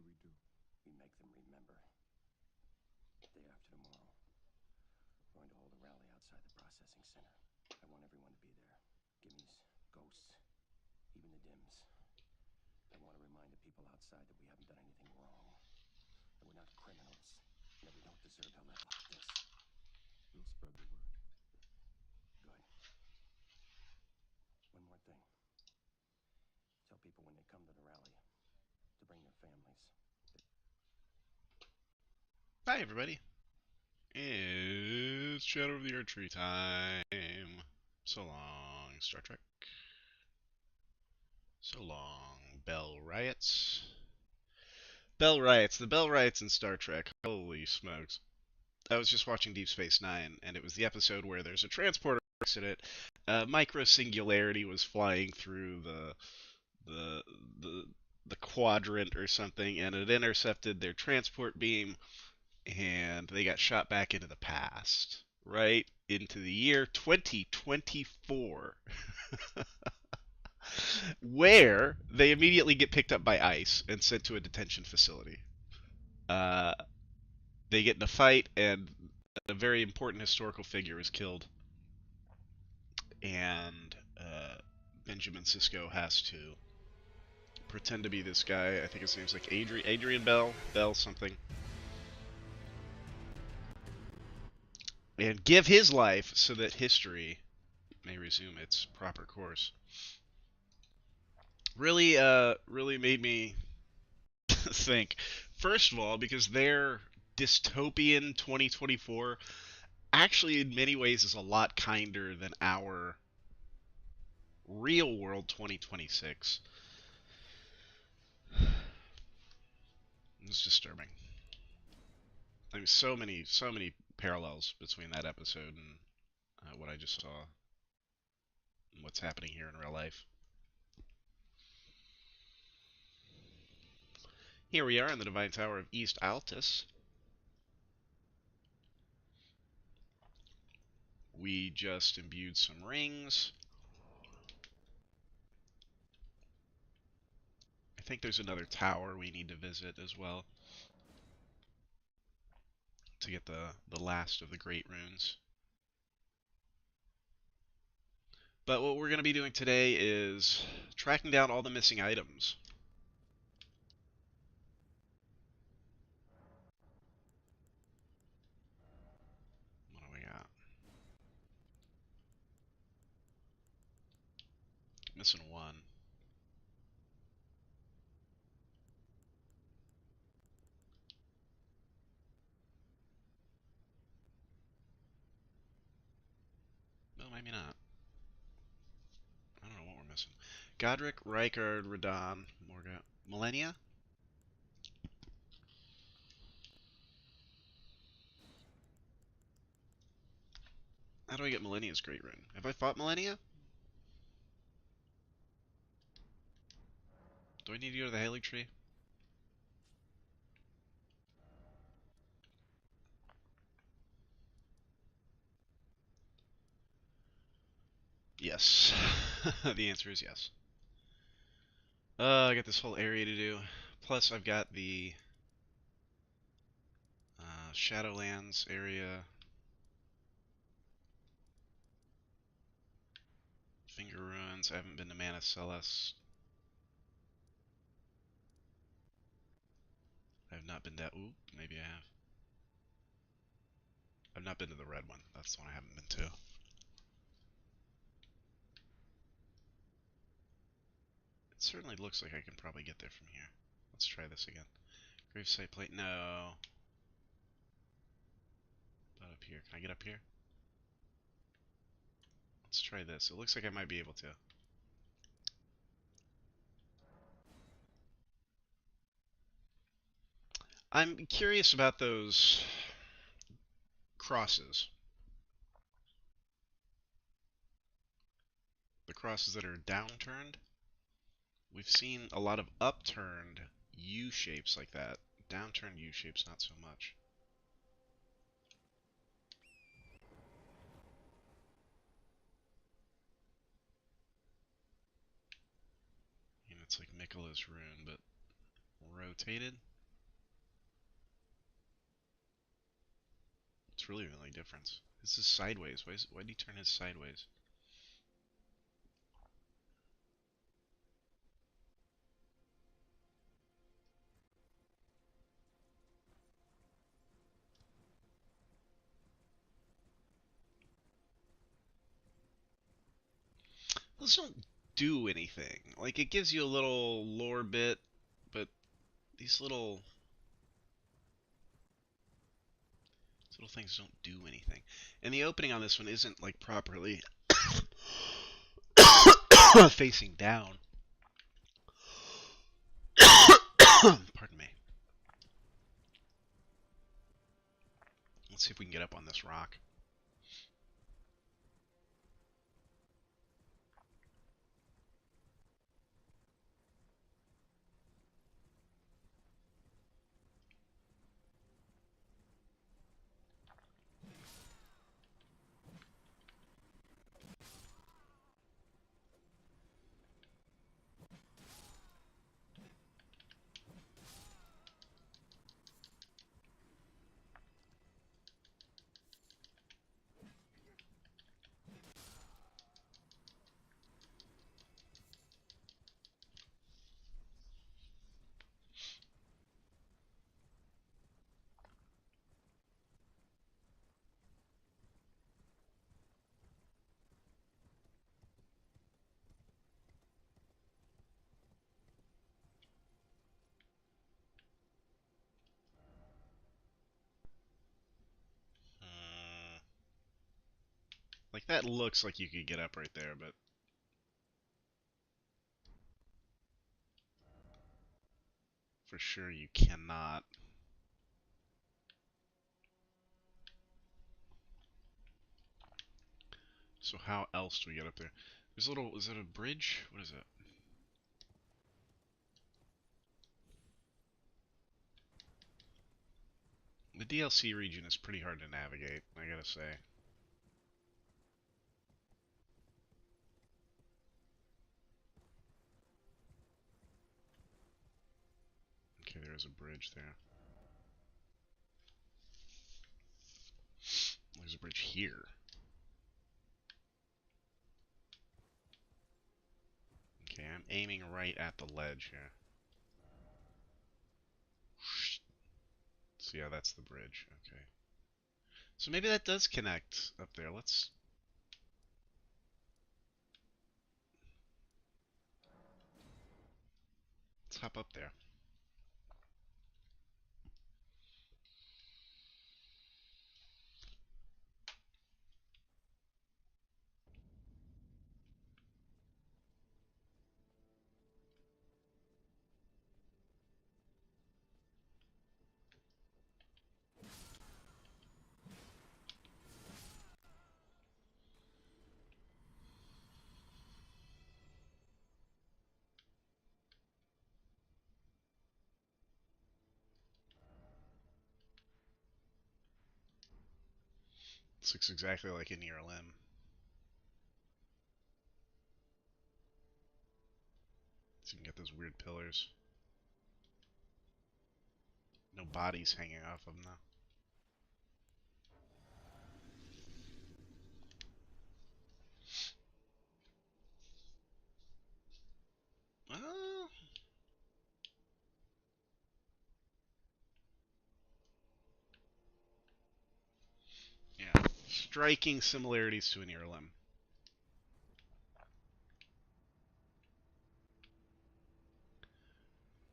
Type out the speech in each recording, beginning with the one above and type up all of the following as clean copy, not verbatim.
We make them remember. Day after tomorrow, we're going to hold a rally outside the processing center. I want everyone to be there. Gimmies, ghosts, even the dims. I want to remind the people outside that we haven't done anything wrong. That we're not criminals. And that we don't deserve to live like this. We'll spread the word. Good. One more thing. Tell people when they come to the rally to bring their families. Hi, everybody. It's Shadow of the Erdtree time. So long, Star Trek. So long, Bell Riots. Bell Riots. The Bell Riots in Star Trek. Holy smokes. I was just watching Deep Space Nine, and it was the episode where there's a transporter accident. Micro Singularity was flying through the the the quadrant or something, and it intercepted their transport beam, and they got shot back into the past, right into the year 2024, where they immediately get picked up by ICE and sent to a detention facility. Uh, they get in a fight, and a very important historical figure is killed, and Benjamin Sisko has to pretend to be this guy. I think his name's like Adrian Bell something, and give his life so that history may resume its proper course. Really made me think. First of all, because their dystopian 2024 actually, in many ways, is a lot kinder than our real world 2026. It's disturbing. I mean, so many parallels between that episode and what I just saw and what's happening here in real life. Here we are in the Divine Tower of East Altus. We just imbued some rings. I think there's another tower we need to visit as well to get the last of the great runes. But what we're going to be doing today is tracking down all the missing items. What do we got? Missing one. No, maybe not. I don't know what we're missing. Godric, Rykard, Radon, Morga, Millennia? How do I get Millennia's Great Rune? Have I fought Millennia? Do I need to go to the Halig Tree? Yes. The answer is yes. I got this whole area to do. Plus, I've got the Shadowlands area. Finger Ruins. I haven't been to Mana Celeste. I've not been to... Ooh, maybe I have. I've not been to the red one. That's the one I haven't been to. It certainly looks like I can probably get there from here. Let's try this again. Gravesite plate. No. Not up here. Can I get up here? Let's try this. It looks like I might be able to. I'm curious about those crosses. The crosses that are downturned. We've seen a lot of upturned U shapes like that. Downturned U shapes, not so much. And it's like Mikkela's rune, but rotated. That's really the only difference. This is sideways. Why did he turn his sideways? Those don't do anything. Like, it gives you a little lore bit, but these little things don't do anything. And the opening on this one isn't, like, properly facing down. Pardon me. Let's see if we can get up on this rock. Uh, like, that looks like you could get up right there, but for sure you cannot. So how else do we get up there? There's a little, is it a bridge? What is it? The DLC region is pretty hard to navigate, I gotta say. Okay, there is a bridge there. There's a bridge here. Okay, I'm aiming right at the ledge here. So yeah, that's the bridge. Okay. So maybe that does connect up there. Let's hop up there. This looks exactly like a near limb. So you can get those weird pillars. No bodies hanging off of them though. Oh, yeah. Striking similarities to a near limb.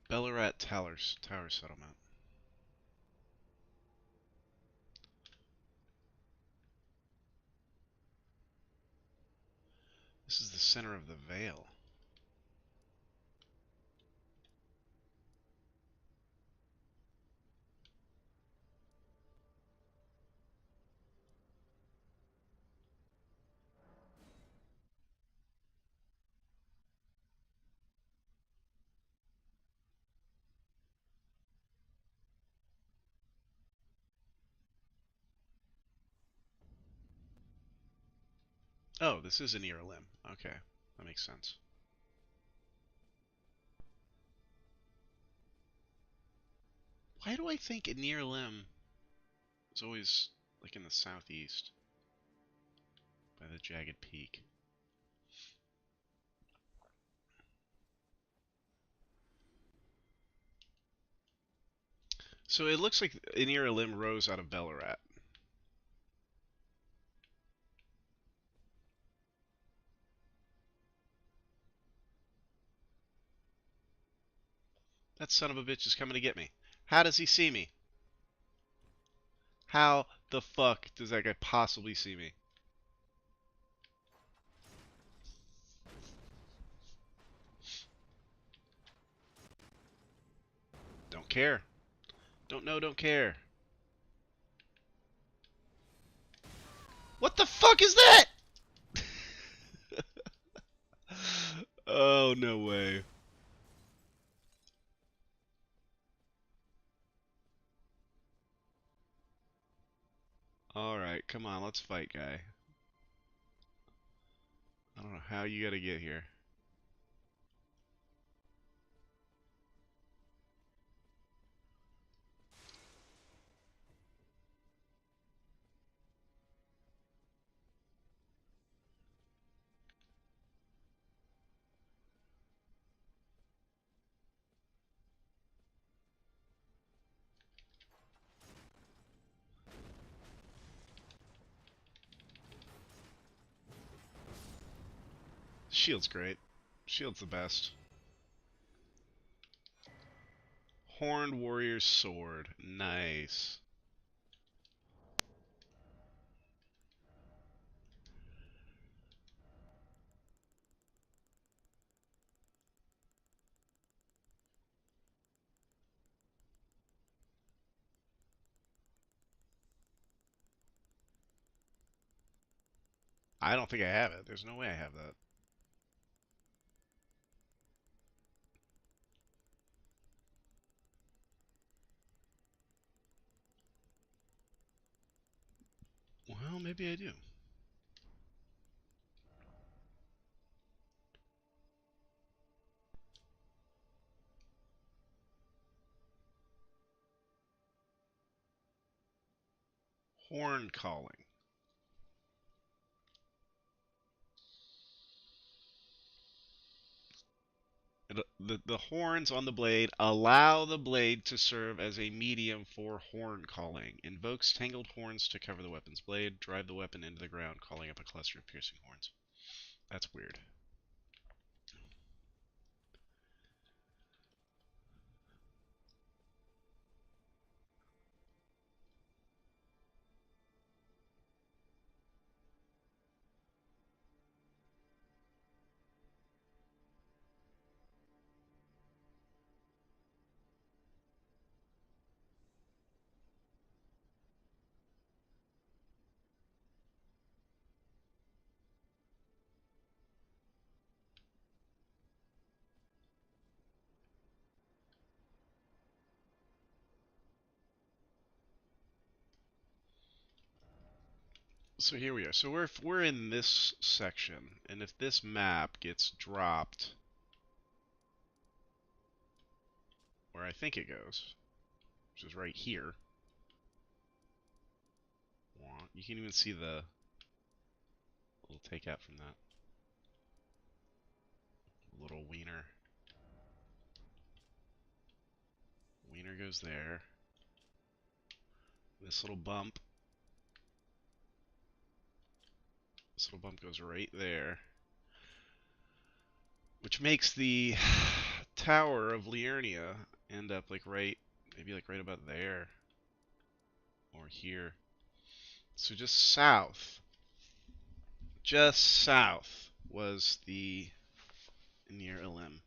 Bellarat Tower Settlement. This is the center of the Vale. Oh, this is a near limb. Okay, that makes sense. Why do I think a near limb is always Like in the southeast. By the jagged peak. So it looks like an ear limb rose out of Bellarat. That son of a bitch is coming to get me. How does he see me? How the fuck does that guy possibly see me? Don't care. Don't know, don't care. What the fuck is that? Oh, no way. Alright, come on, let's fight, guy. I don't know how you gotta get here. Shield's great. Shield's the best. Horned Warrior's Sword. Nice. I don't think I have it. There's no way I have that. Well, maybe I do. Horn Calling. The horns on the blade allow the blade to serve as a medium for horn calling. Invokes tangled horns to cover the weapon's blade. Drive the weapon into the ground, calling up a cluster of piercing horns. That's weird. So here we are. So we're in this section, and if this map gets dropped where I think it goes, which is right here, you can even see the little takeout from that little wiener. Wiener goes there. This little bump. This little bump goes right there. Which makes the Tower of Liurnia end up like maybe like right about there. Or here. So just south was the near Elim.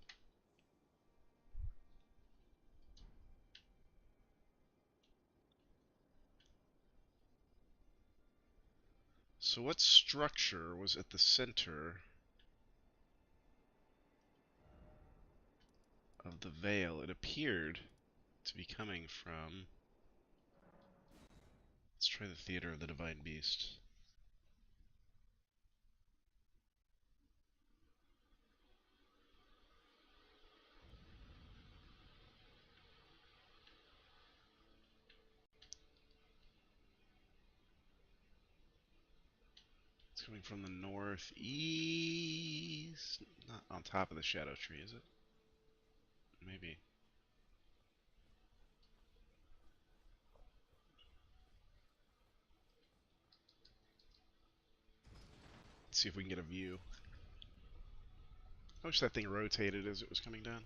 So what structure was at the center of the veil? It appeared to be coming from... Let's try the Theater of the Divine Beast. coming from the northeast. Not on top of the shadow tree, is it? Maybe. Let's see if we can get a view. I wish that thing rotated as it was coming down.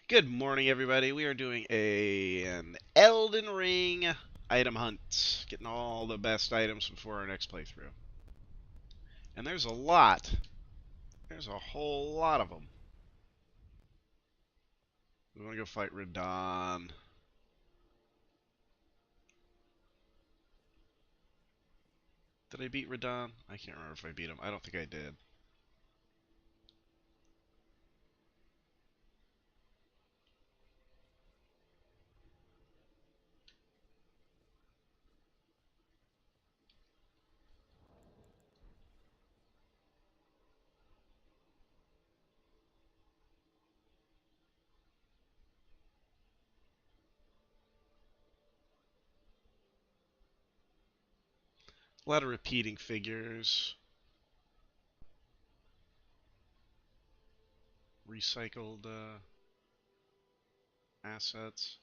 Good morning, everybody. We are doing an Elden Ring item hunt. Getting all the best items before our next playthrough. And there's a lot. There's a whole lot of them. We want to go fight Radon. Did I beat Radon? I can't remember if I beat him. I don't think I did. A lot of repeating figures. Recycled assets.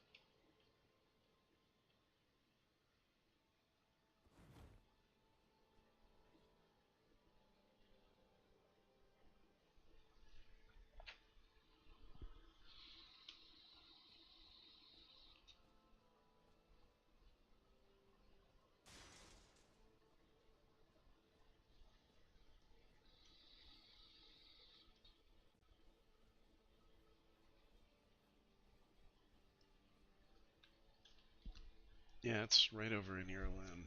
Yeah, it's right over in your limb.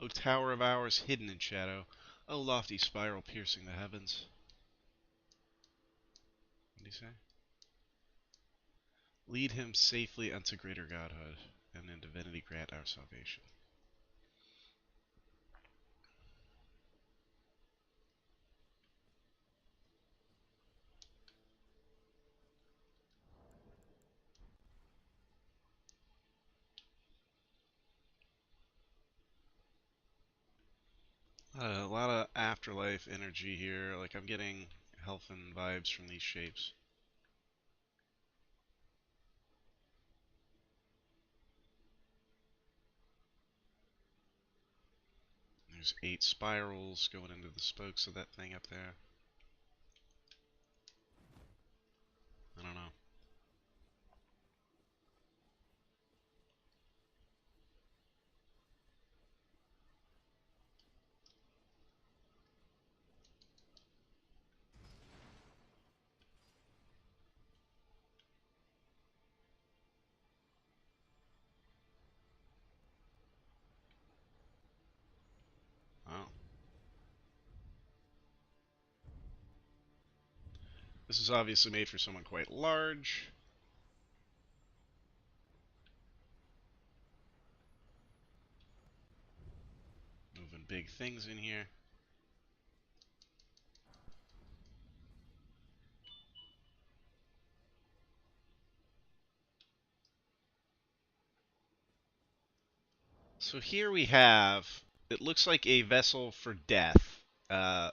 O tower of ours hidden in shadow. O lofty spiral piercing the heavens. What did he say? Lead him safely unto greater godhood, and in divinity grant our salvation. A lot of afterlife energy here. Like, I'm getting health and vibes from these shapes. There's 8 spirals going into the spokes of that thing up there. I don't know. Oh. This is obviously made for someone quite large. Moving big things in here. So here we have, it looks like a vessel for death. The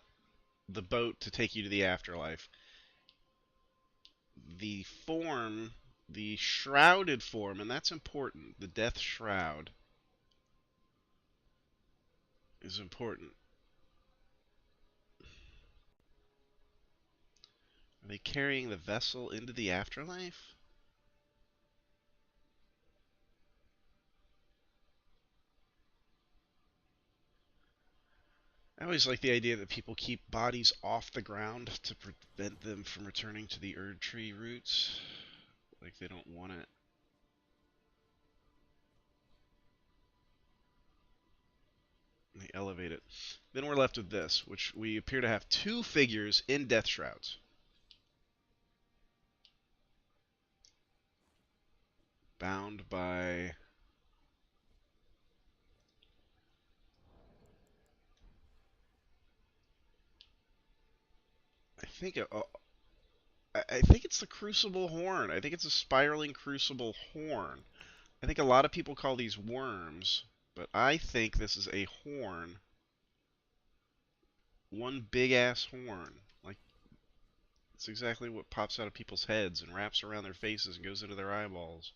boat to take you to the afterlife. The form, the shrouded form, and that's important. The death shroud is important. Are they carrying the vessel into the afterlife? I always like the idea that people keep bodies off the ground to prevent them from returning to the Erd Tree roots. Like they don't want it. And they elevate it. Then we're left with this, which we appear to have 2 figures in death shrouds. Bound by think I think it's the crucible horn. I think it's a spiraling crucible horn. I think a lot of people call these worms, but I think this is a horn. One big ass horn. Like, it's exactly what pops out of people's heads and wraps around their faces and goes into their eyeballs.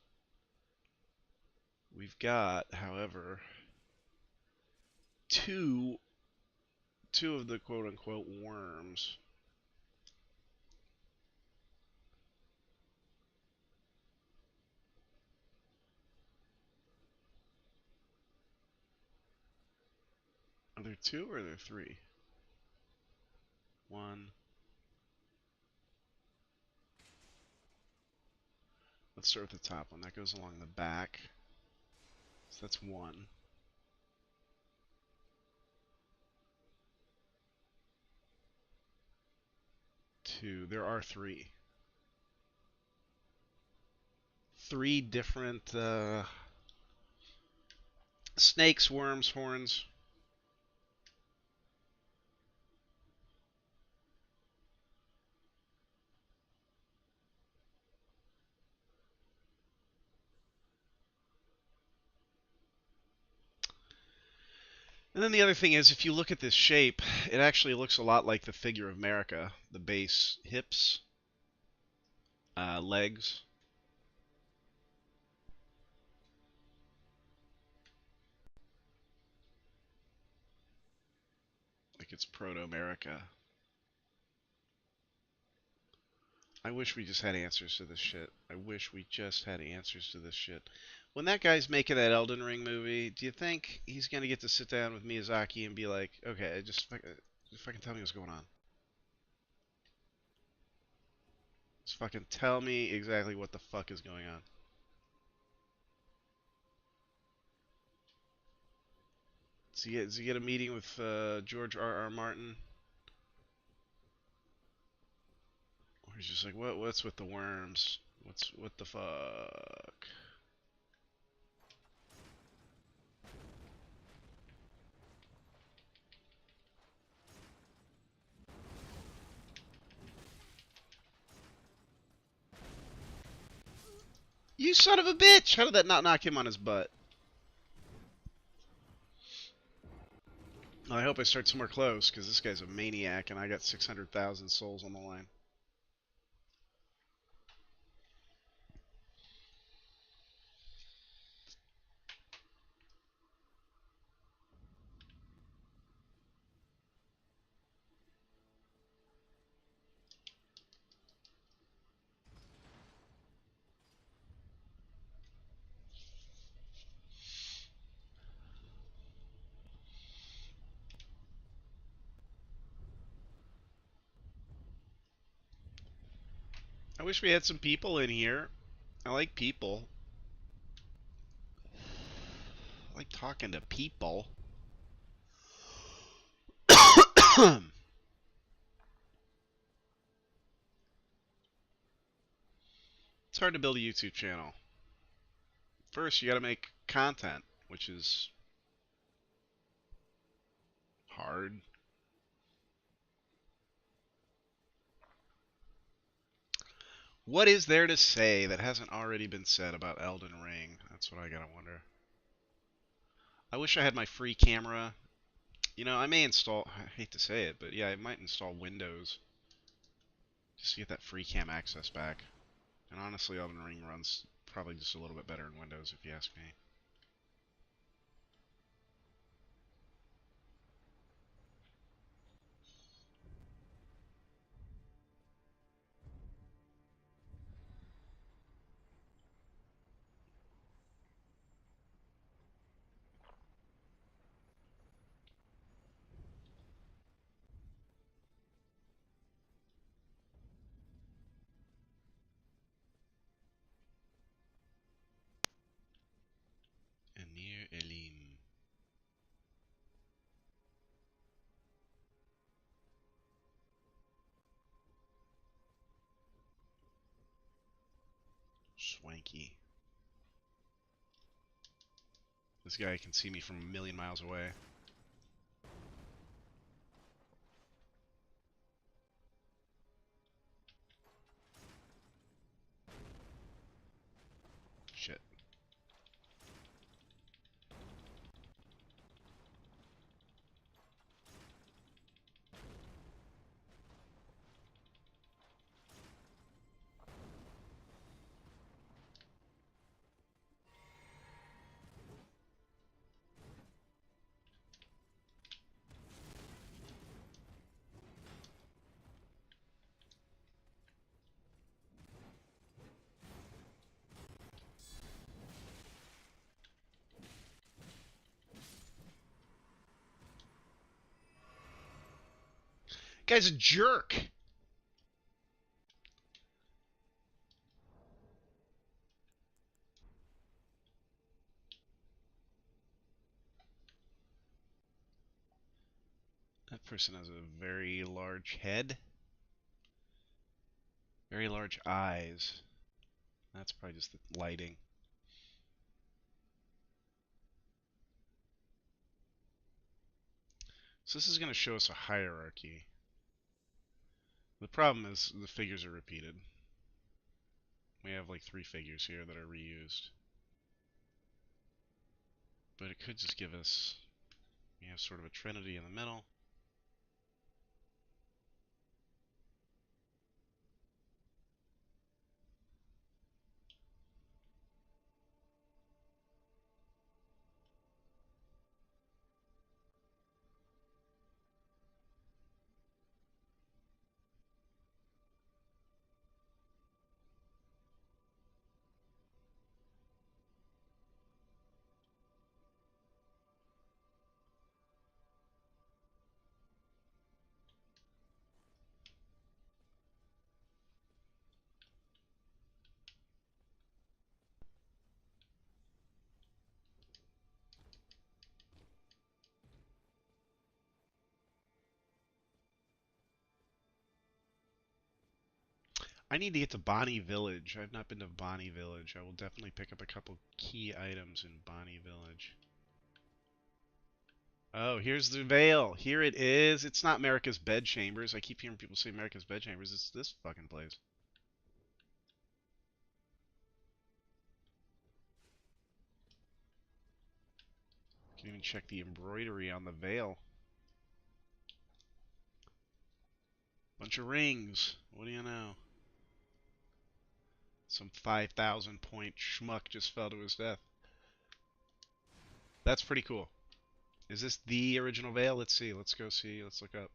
We've got, however, two of the quote unquote worms. Are there two or are there three? One. Let's start with the top one. That goes along the back. So that's one. Two. There are three. Three different snakes, worms, horns. And then the other thing is, if you look at this shape, it actually looks a lot like the figure of America. The base, hips, legs. Like it's Proto-America. I wish we just had answers to this shit. I wish we just had answers to this shit. When that guy's making that Elden Ring movie, do you think he's gonna get to sit down with Miyazaki and be like, okay, just fucking tell me what's going on. Just fucking tell me exactly what the fuck is going on. Does he get a meeting with George R. R. Martin? Or he's just like, what's with the worms? What the fuck? You son of a bitch! How did that not knock him on his butt? I hope I start somewhere close, because this guy's a maniac, and I got 600,000 souls on the line. I wish we had some people in here. I like people. I like talking to people. It's hard to build a YouTube channel. First, you gotta make content, which is hard. What is there to say that hasn't already been said about Elden Ring? That's what I gotta wonder. I wish I had my free camera. You know, I may install, I hate to say it, but yeah, I might install Windows just to get that free cam access back. And honestly, Elden Ring runs probably just a little bit better in Windows if you ask me. Emir Elim. Swanky. This guy can see me from a million miles away. Guy's a jerk. That person has a very large head. Very large eyes. That's probably just the lighting. So this is going to show us a hierarchy. The problem is the figures are repeated. We have like 3 figures here that are reused. But it could just give us, we have sort of a trinity in the middle. I need to get to Bonnie Village. I've not been to Bonnie Village. I will definitely pick up a couple key items in Bonnie Village. Oh, here's the veil. Here it is. It's not America's Bedchambers. I keep hearing people say America's Bedchambers. It's this fucking place. You can even check the embroidery on the veil. Bunch of rings. What do you know? Some 5,000 point schmuck just fell to his death. That's pretty cool. Is this the original veil? Let's see. Let's go see. Let's look up.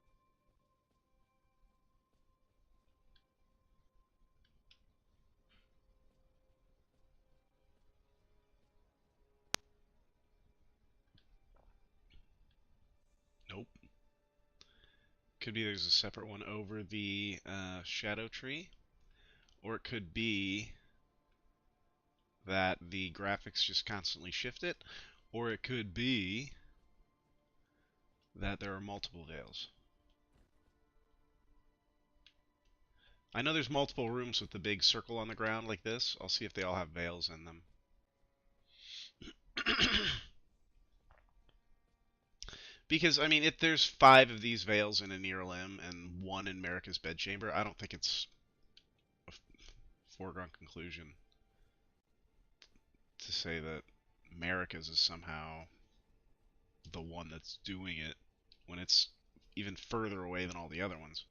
Nope. Could be there's a separate one over the shadow tree. Or it could be that the graphics just constantly shift it. Or it could be that there are multiple veils. I know there's multiple rooms with the big circle on the ground like this. I'll see if they all have veils in them. Because, I mean, if there's 5 of these veils in a near limb and 1 in America's Bedchamber, I don't think it's a foregone conclusion to say that America's is somehow the one that's doing it when it's even further away than all the other ones.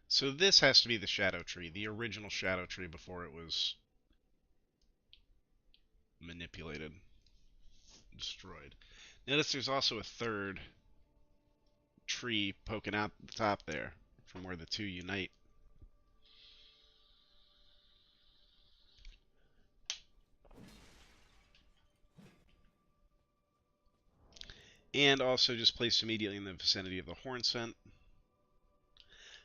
So this has to be the Shadow Tree, the original Shadow Tree before it was manipulated, destroyed. Notice there's also a third tree poking out the top there from where the 2 unite. And also just placed immediately in the vicinity of the horn scent.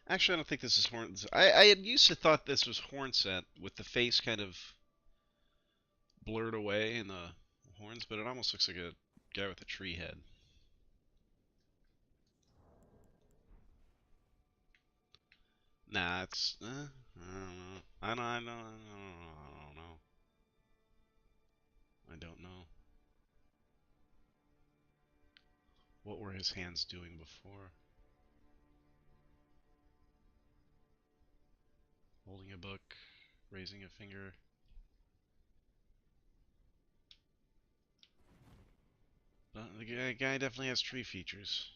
Actually, I don't think this is horn. I had used to thought this was horn scent with the face kind of blurred away in the horns, but it almost looks like a guy with a tree head. Nah, it's I don't know. I don't know. I don't know. What were his hands doing before? Holding a book, raising a finger. The guy definitely has tree features.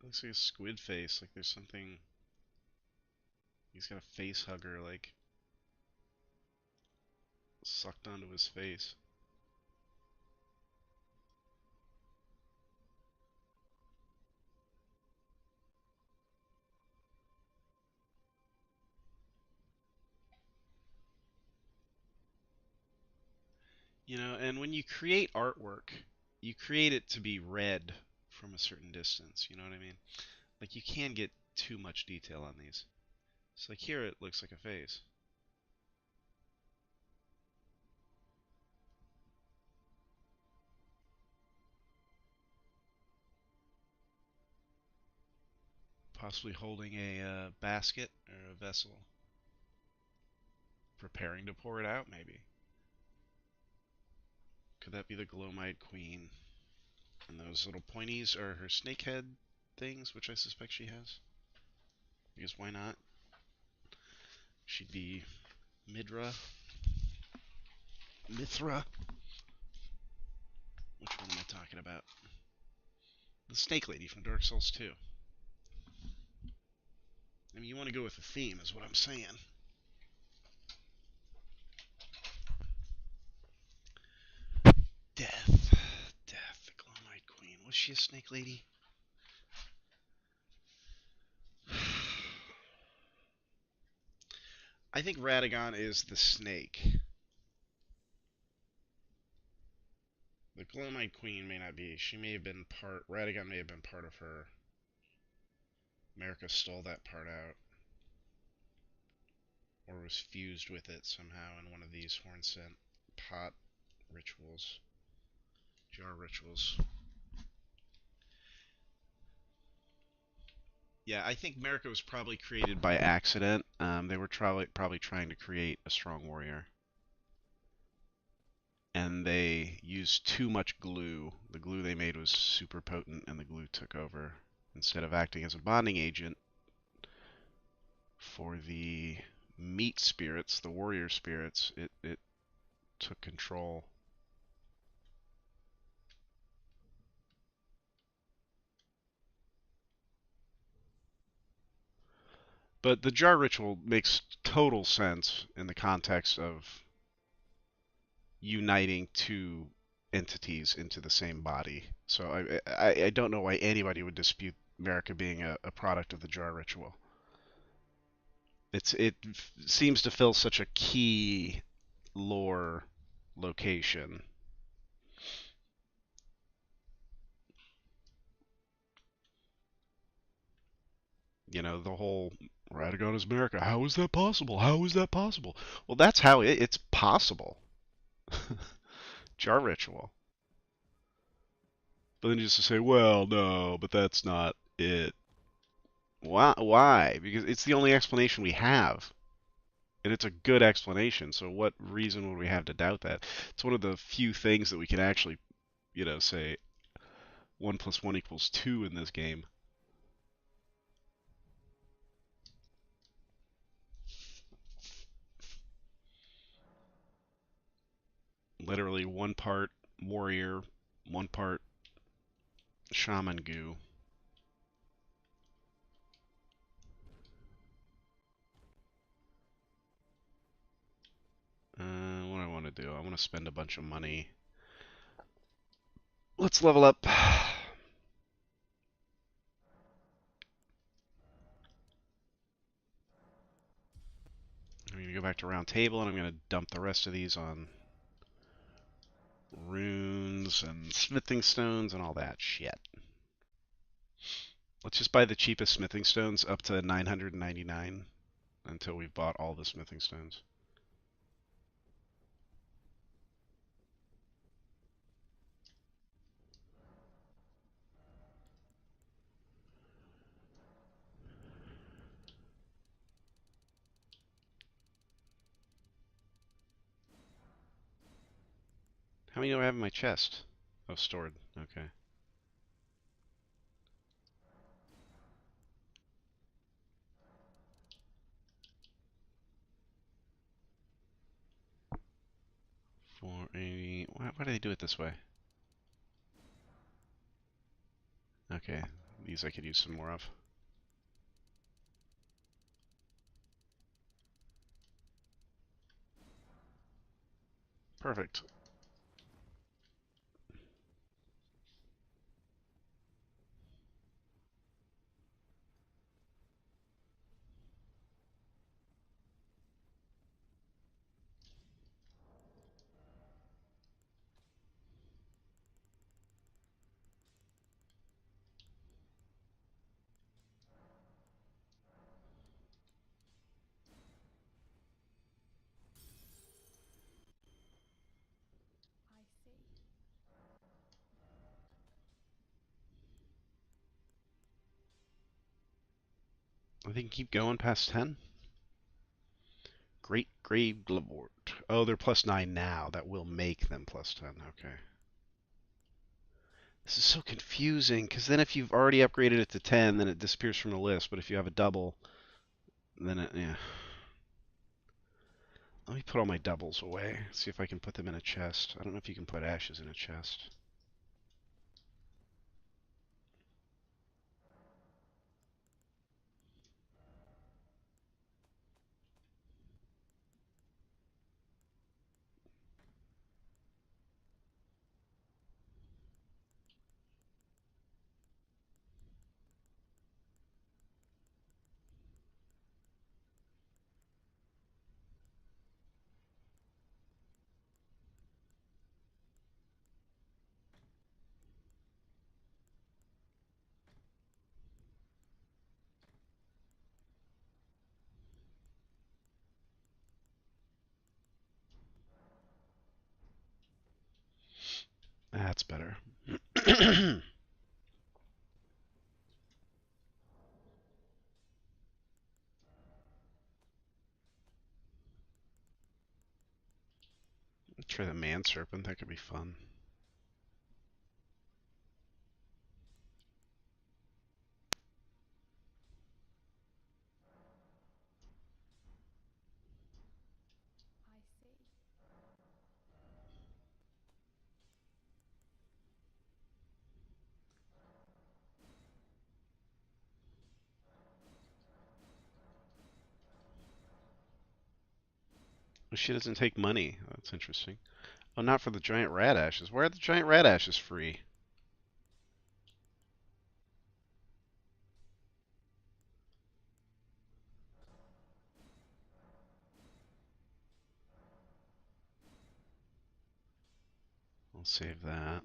Looks like a squid face. Like there's something. He's got a face hugger, like sucked onto his face. You know, and when you create artwork, you create it to be read from a certain distance. You know what I mean? Like you can get too much detail on these. So like here it looks like a face. Possibly holding a basket or a vessel. Preparing to pour it out, maybe. Could that be the Glowmite Queen? And those little pointies are her snakehead things, which I suspect she has. Because why not? She'd be Midra. Mithra. Which one am I talking about? The Snake Lady from Dark Souls 2. I mean, you want to go with the theme, is what I'm saying. Death. Death, the Glowmite Queen. Was she a Snake Lady? I think Radagon is the snake. The Glowmite Queen may not be. She may have been part. Radagon may have been part of her. America stole that part out. Or was fused with it somehow in one of these horn scent pot rituals. Jar rituals. Yeah, I think America was probably created by accident. They were probably trying to create a strong warrior. And they used too much glue. The glue they made was super potent, and the glue took over. Instead of acting as a bonding agent for the meat spirits, the warrior spirits, it took control. But the jar ritual makes total sense in the context of uniting two entities into the same body. So I don't know why anybody would dispute America being a product of the jar ritual. It seems to fill such a key lore location. You know, the whole Radagon is America. How is that possible? How is that possible? Well, that's how it's possible. Jar ritual. But then just to say, well, no, but that's not it. Why? Why? Because it's the only explanation we have. And it's a good explanation, so what reason would we have to doubt that? It's one of the few things that we can actually, say 1 plus 1 equals 2 in this game. Literally 1 part warrior, 1 part shaman goo. What do I want to do? I want to spend a bunch of money. Let's level up. I'm going to go back to round table, and I'm going to dump the rest of these on runes and smithing stones and all that shit. Let's just buy the cheapest smithing stones up to 999 until we've bought all the smithing stones. How many do I have in my chest? Oh, stored. Okay. Why do they do it this way? Okay. These I could use some more of. Perfect. I think keep going past 10. Great Grave Glavort. Oh, they're +9 now. That will make them +10. Okay. This is so confusing, because then if you've already upgraded it to 10, then it disappears from the list. But if you have a double, then it, yeah. Let me put all my doubles away. See if I can put them in a chest. I don't know if you can put ashes in a chest. That's better. Try the man serpent. That could be fun. She doesn't take money. That's interesting. Oh, not for the giant rat ashes. Why are the giant rat ashes free? I'll save that.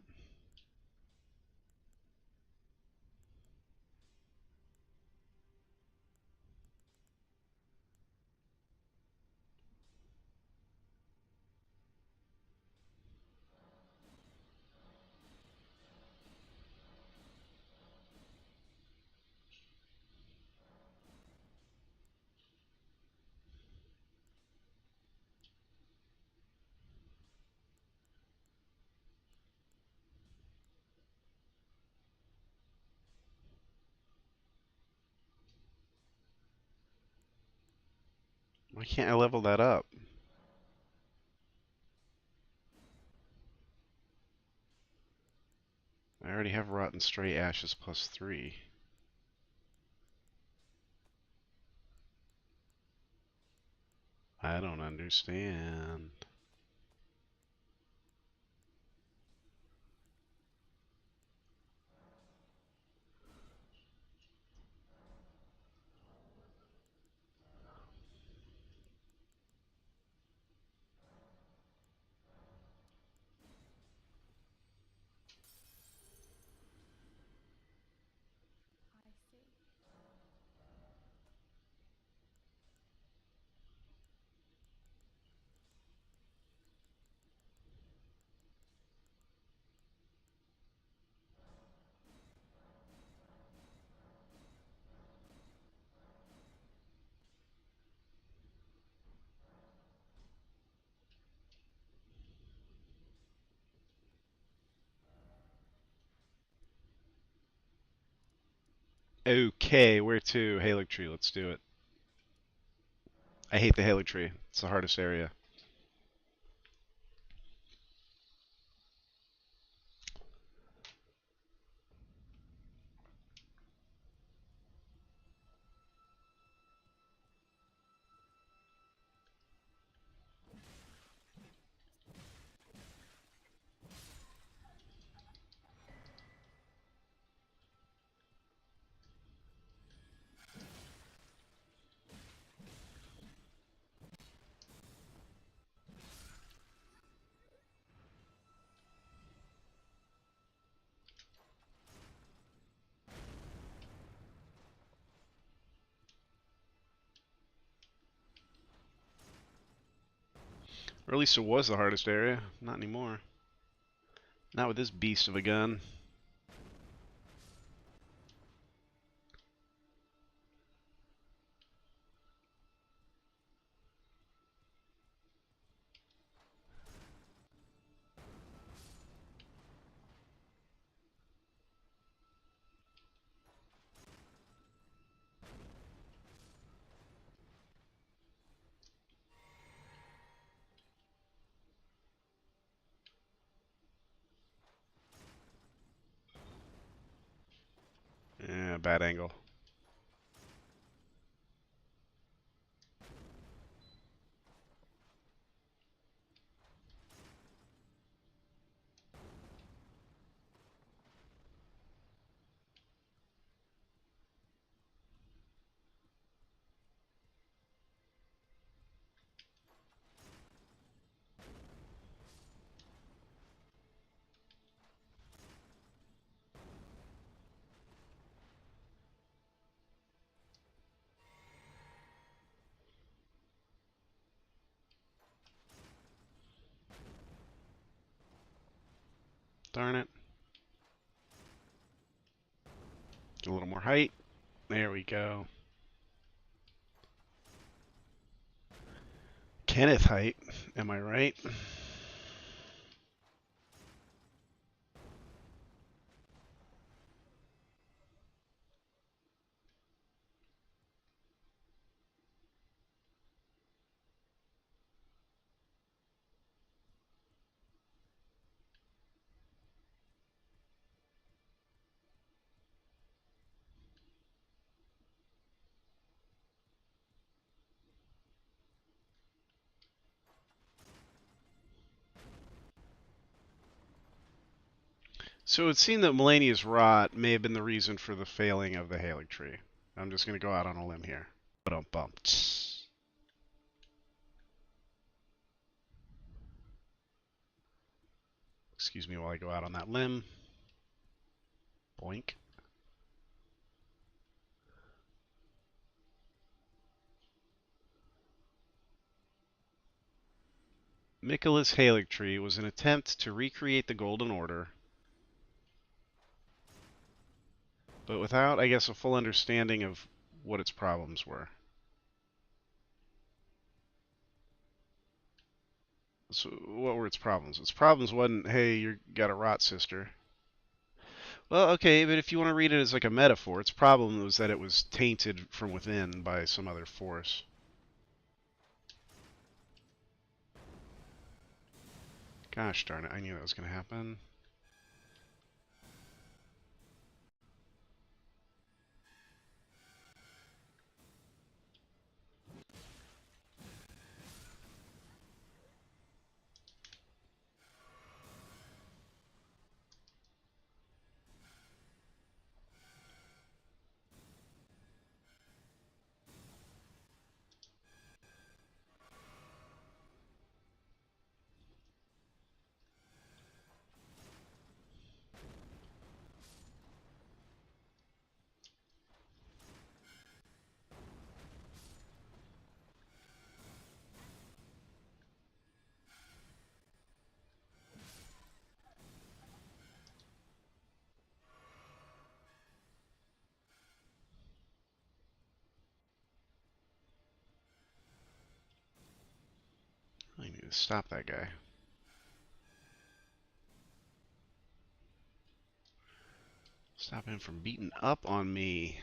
Why can't I level that up? I already have Rotten Stray Ashes +3. I don't understand. Okay, where to? Halig Tree, let's do it. I hate the Halig Tree. It's the hardest area. Or at least it was the hardest area. Not anymore. Not with this beast of a gun. Yeah, bad angle. Darn it. Get a little more height. There we go. Kenneth height, am I right? So it would seem that Melania's rot may have been the reason for the failing of the Halig tree. I'm just going to go out on a limb here. Ba-dum-bum. Excuse me while I go out on that limb. Boink. Michaelis Halig tree was an attempt to recreate the Golden Order, but without, I guess, a full understanding of what its problems were. So what were its problems? Its problems wasn't, hey, you got a rot sister. Well, okay, but if you want to read it as like a metaphor, its problem was that it was tainted from within by some other force. Gosh darn it, I knew that was going to happen. I need to stop that guy. Stop him from beating up on me.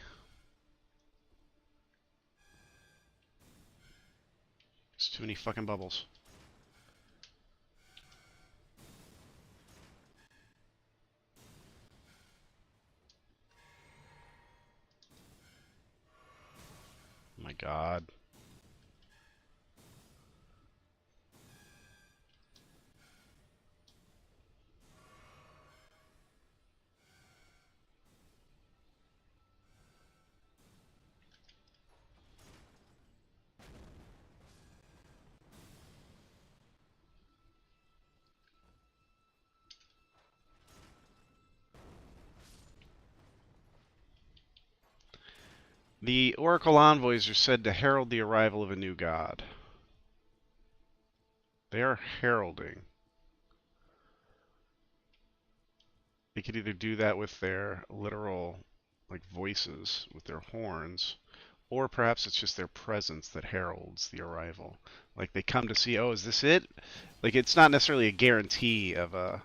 There's too many fucking bubbles. Oh my god. The Oracle envoys are said to herald the arrival of a new god. They are heralding. They could either do that with their literal, like, voices, with their horns, or perhaps it's just their presence that heralds the arrival. Like, they come to see, oh, is this it? Like, it's not necessarily a guarantee of a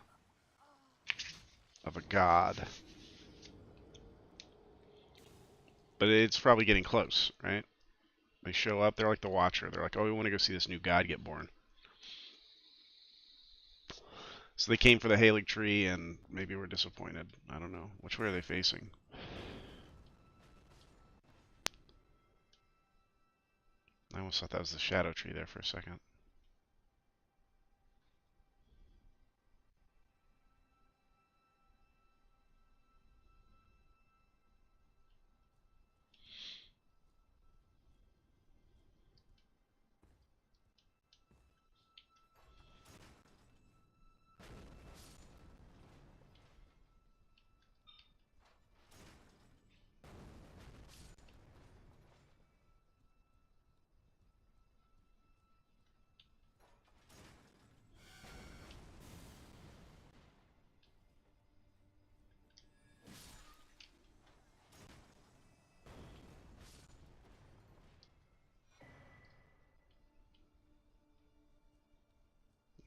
god, but it's probably getting close, right? They show up, they're like the Watcher. They're like, oh, we want to go see this new god get born. So they came for the Halig tree, and maybe we're disappointed. I don't know. Which way are they facing? I almost thought that was the shadow tree there for a second.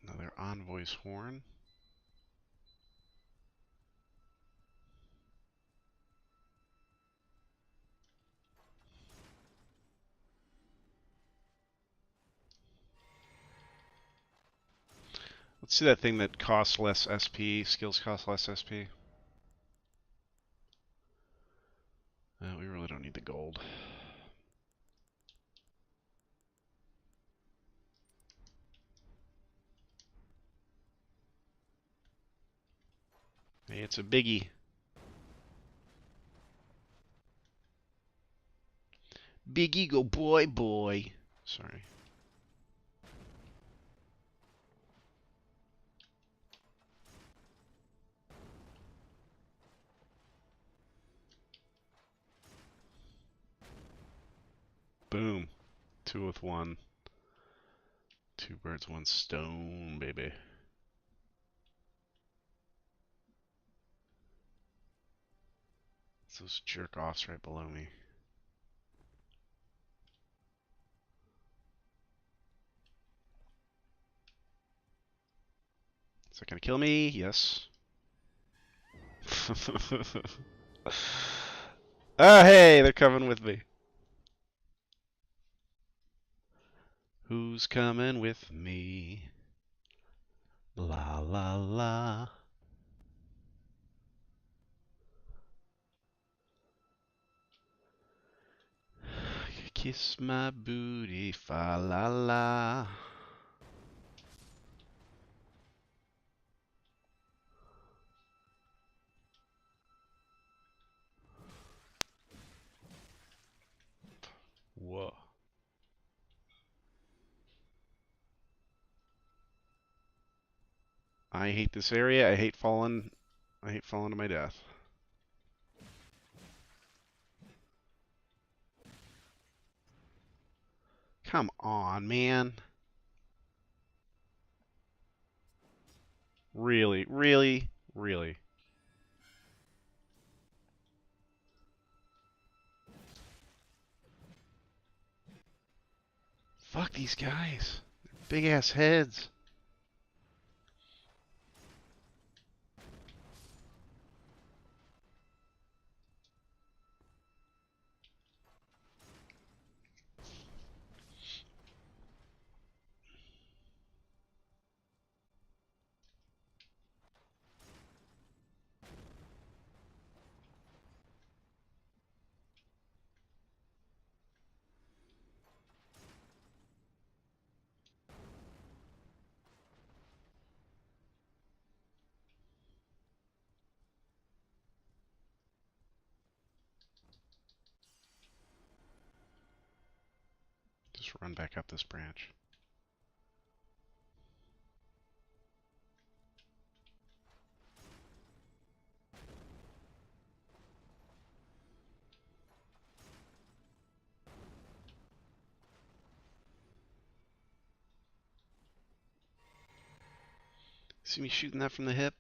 Another envoy's horn. Let's see that thing that costs less SP. Skills cost less SP. We really don't need the gold. Hey, it's a biggie. Big Eagle boy. Sorry. Boom. Two with one. Two birds, one stone, baby. It's those jerk-offs right below me. Is that gonna kill me? Yes. Oh, hey, they're coming with me. Who's coming with me? La la la. Kiss my booty, fa la la. Whoa. I hate this area. I hate falling. I hate falling to my death. Come on, man. Really, really, really. Fuck these guys. Big ass heads. Just run back up this branch. See me shooting that from the hip?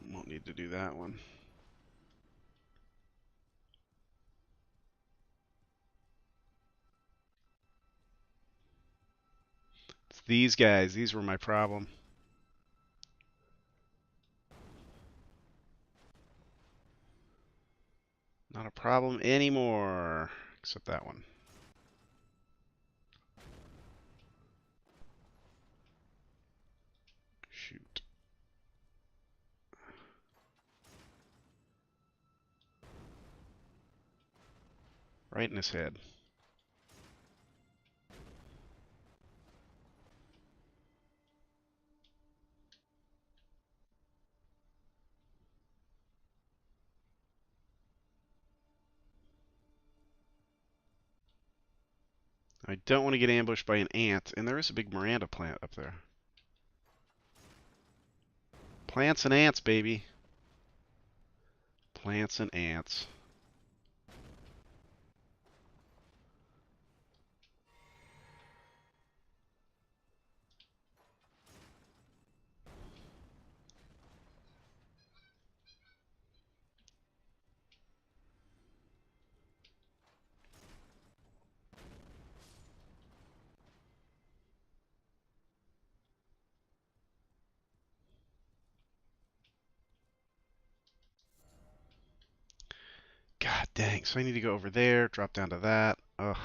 Won't need to do that one. It's these guys. These were my problem. Not a problem anymore. Except that one. Shoot. Right in his head. I don't want to get ambushed by an ant, and there is a big Miranda plant up there. Plants and ants, baby. Plants and ants. God dang, so I need to go over there, drop down to that. Ugh.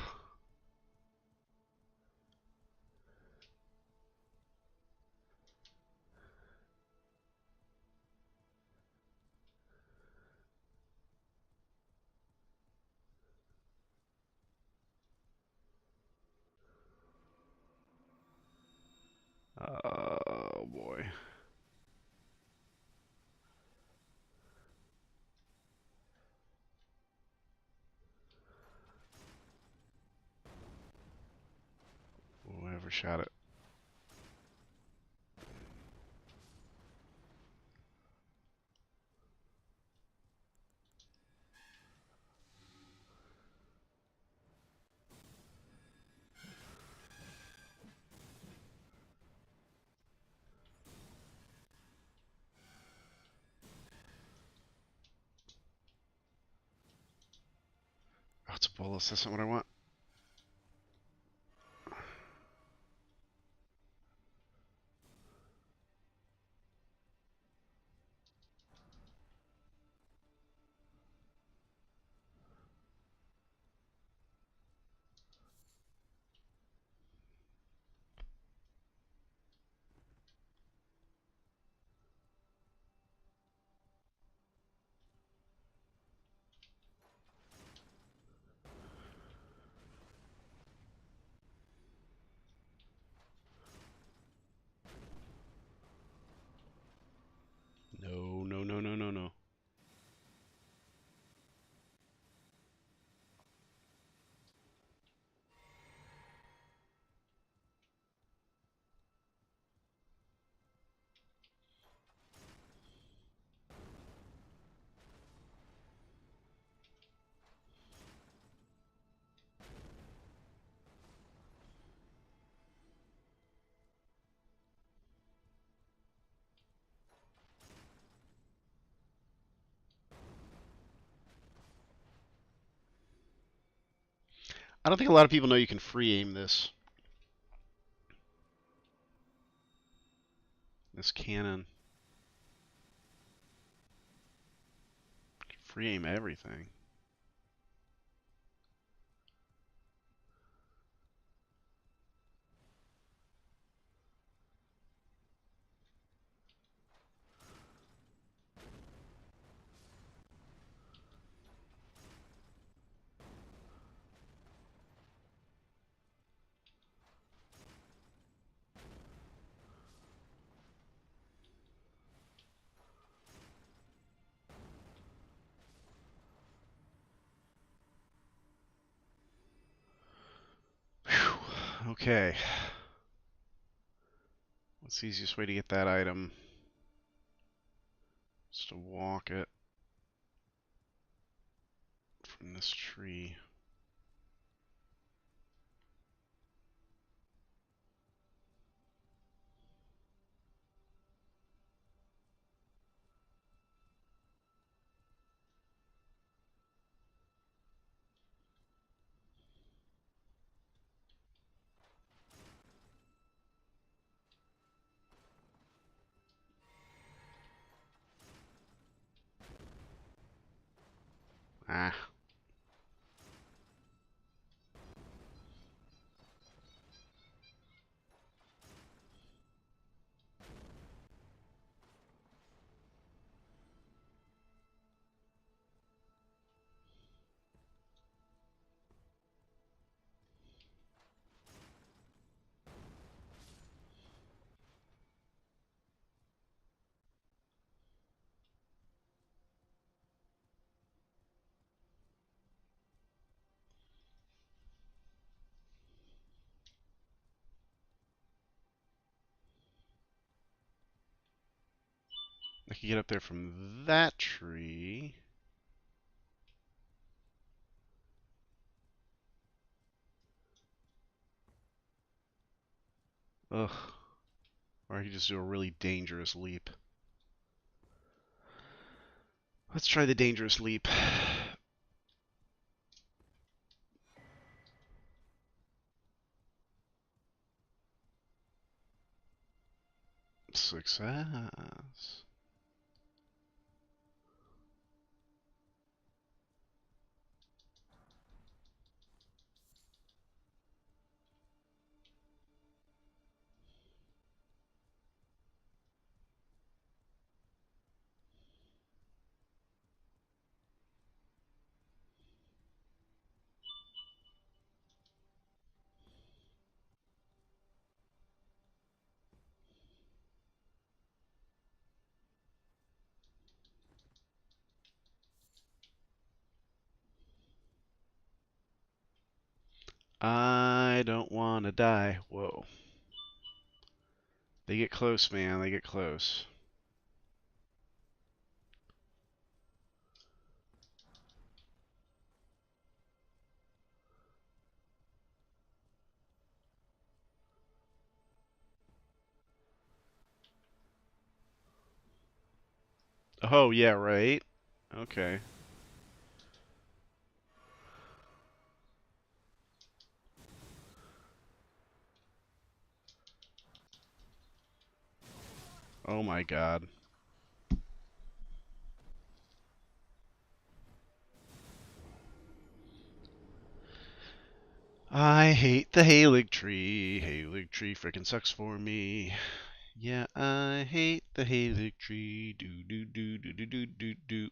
Oh boy. Whoever shot it. Oh, it's a bolus. That's not what I want. No, no, no, no, no, no. I don't think a lot of people know you can free aim this. This cannon. Free aim everything. Whew. Okay. What's the easiest way to get that item? Just to walk it from this tree. Ah. I can get up there from that tree. Ugh. Or I could just do a really dangerous leap. Let's try the dangerous leap. Success. I don't want to die. Whoa. They get close, man. They get close. Oh, yeah, right. Okay. Oh my god. I hate the Halig tree. Halig tree frickin' sucks for me. Yeah, I hate the Halig tree. Do do do do do do do do.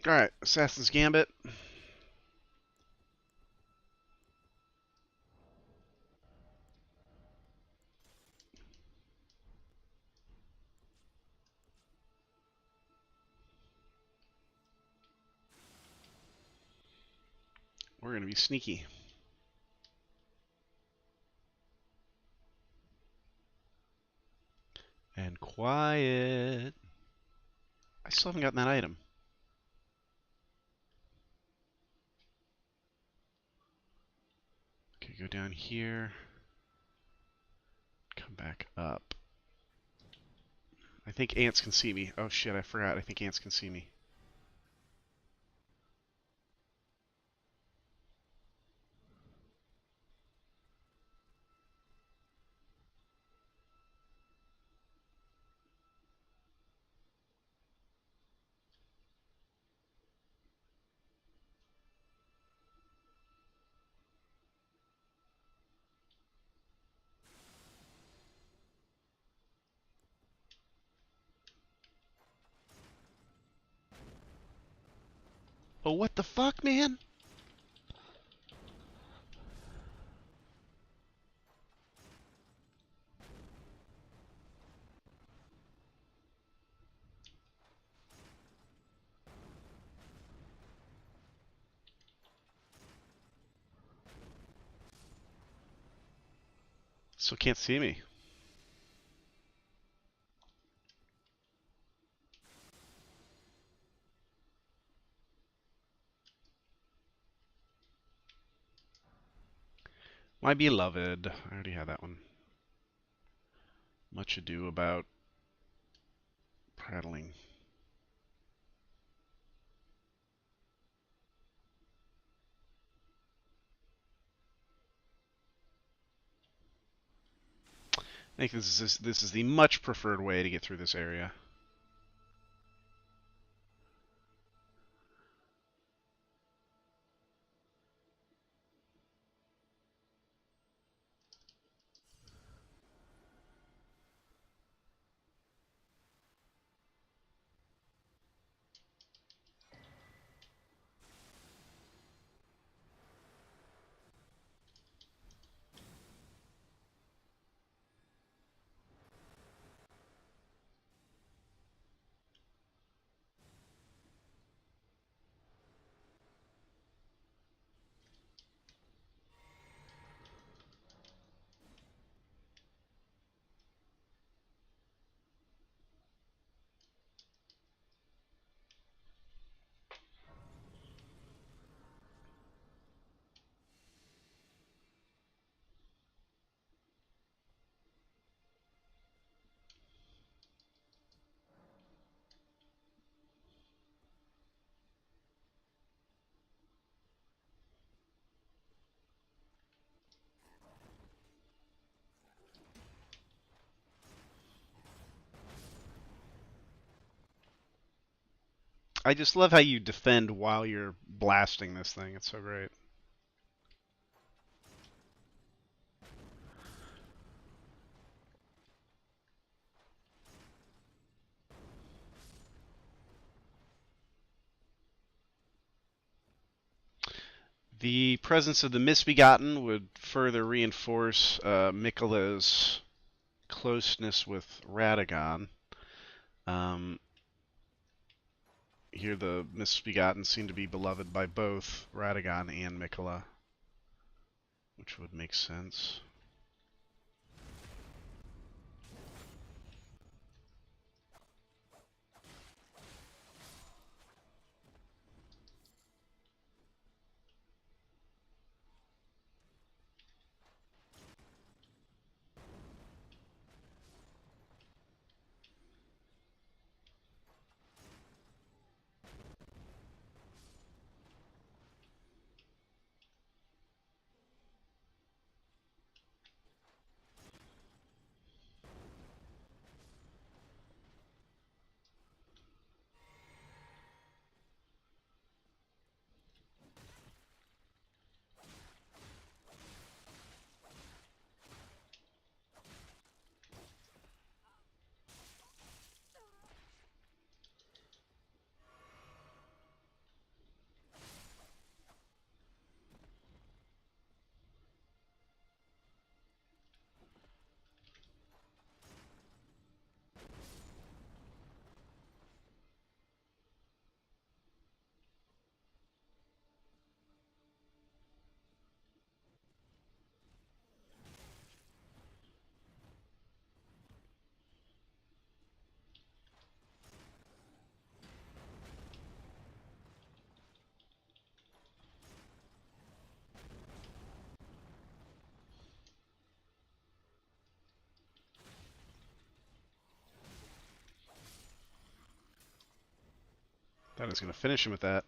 Alright, Assassin's Gambit. We're gonna be sneaky. And quiet. I still haven't gotten that item. Okay, go down here. Come back up. I think ants can see me. Oh shit, I forgot. I think ants can see me. Oh, what the fuck, man? Still can't see me. My beloved. I already had that one. Much ado about prattling. I think this is the much preferred way to get through this area. I just love how you defend while you're blasting this thing. It's so great. The presence of the Misbegotten would further reinforce Miquella's closeness with Radagon. Here the Misbegotten seem to be beloved by both Radagon and Miquella, which would make sense. That is going to finish him with that.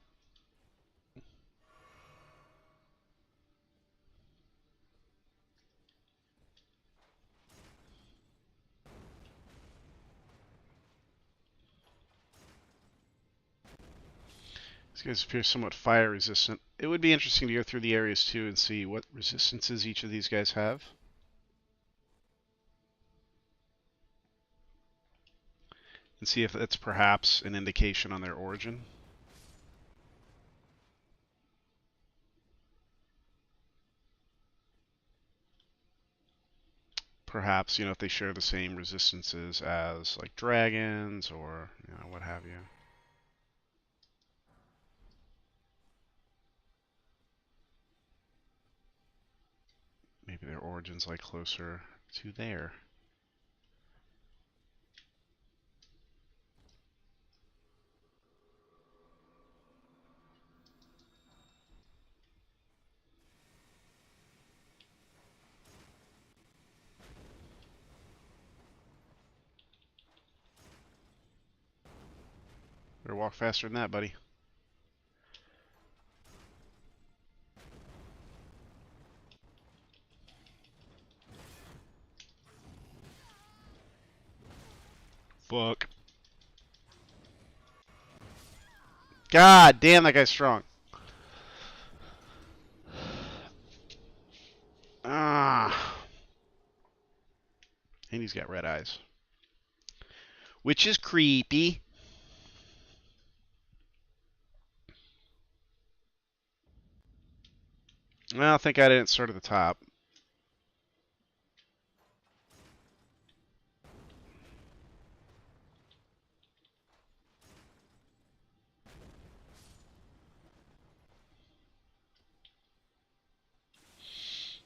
These guys appear somewhat fire resistant. It would be interesting to go through the areas too and see what resistances each of these guys have. And see if that's perhaps an indication on their origin. Perhaps, if they share the same resistances as like dragons or what have you. Maybe their origins like closer to there. Better walk faster than that, buddy. Fuck. God damn, that guy's strong. Ah. And he's got red eyes. Which is creepy. Well, I think I didn't start at the top.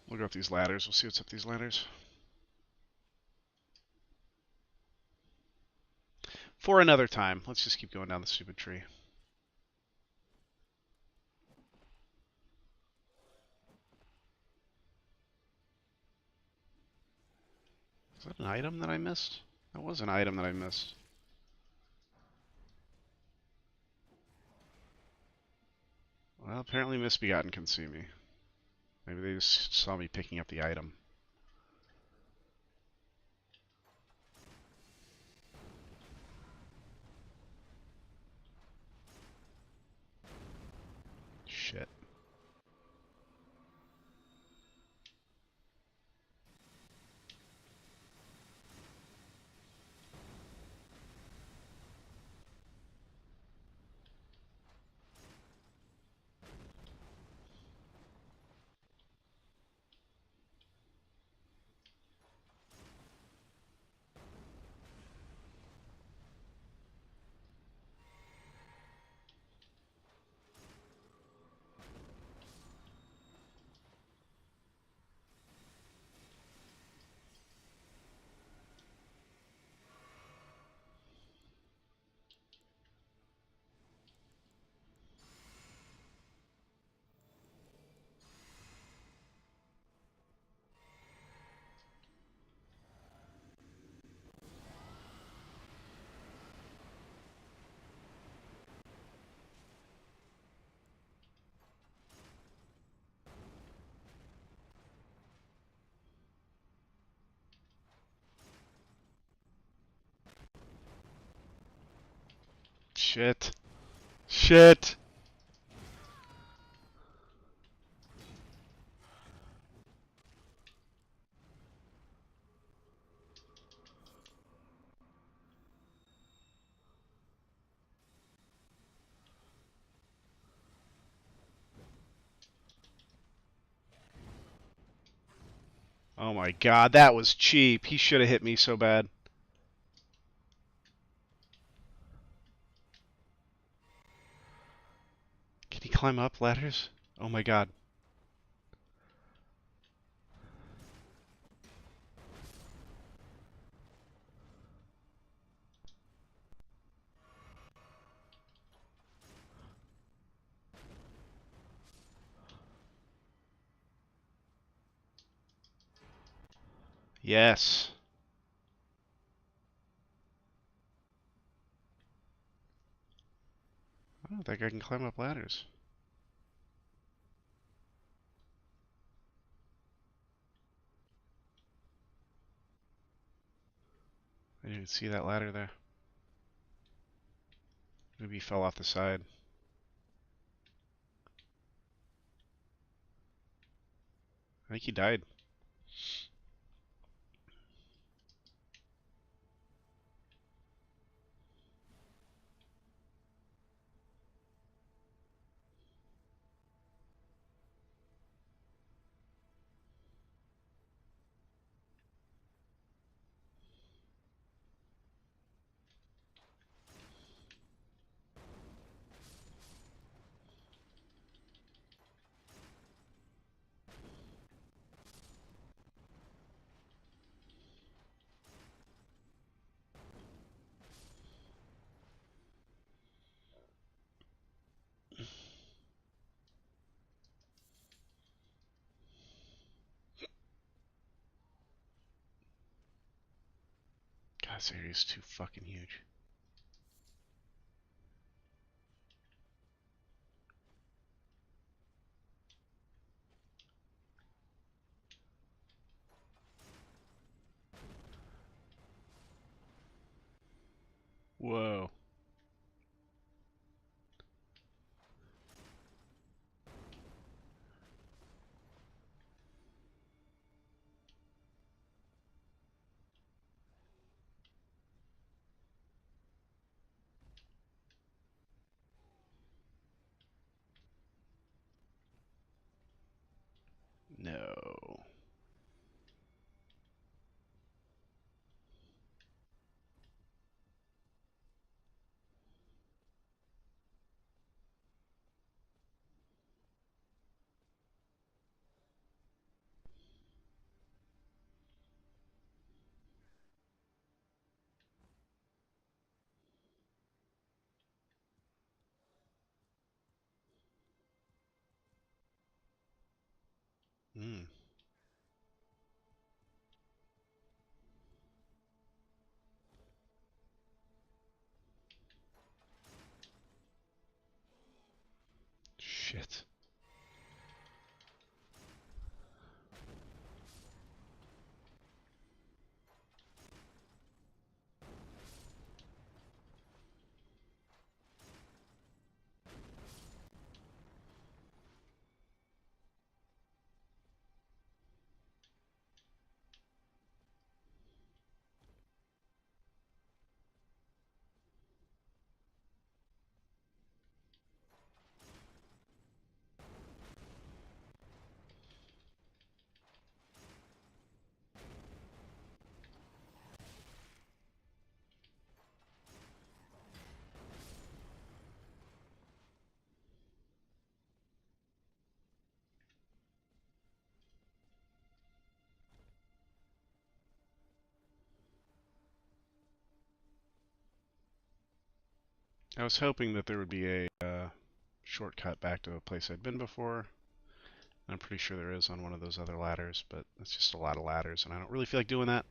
We'll go up these ladders. We'll see what's up these ladders. For another time. Let's just keep going down the stupid tree. Is that an item that I missed? That was an item that I missed. Well, apparently Misbegotten can see me. Maybe they just saw me picking up the item. Shit. Shit. Shit. Oh my god, that was cheap. He should have hit me so bad. Can he climb up ladders? Oh my god. Yes. I don't think I can climb up ladders. I didn't see that ladder there. Maybe he fell off the side. I think he died. this area is too fucking huge. Whoa. No. Hmm. Shit. I was hoping that there would be a shortcut back to a place I'd been before. I'm pretty sure there is on one of those other ladders, but it's just a lot of ladders, and I don't really feel like doing that.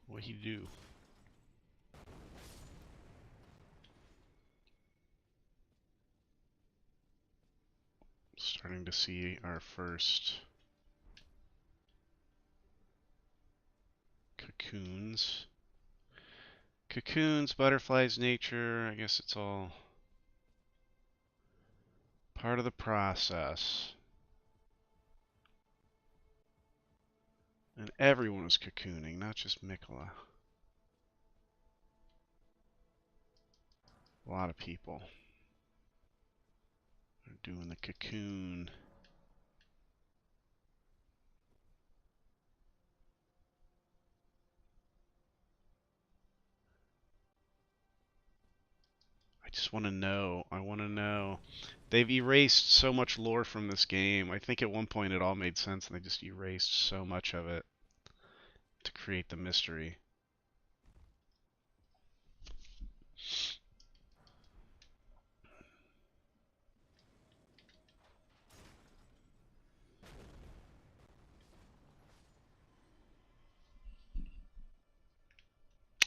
What'd he do? Starting to see our first cocoons. Cocoons, butterflies, nature, I guess it's all part of the process. And everyone was cocooning, not just Mikola. A lot of people are doing the cocoon. I just want to know. I want to know. They've erased so much lore from this game. I think at one point it all made sense and they just erased so much of it to create the mystery.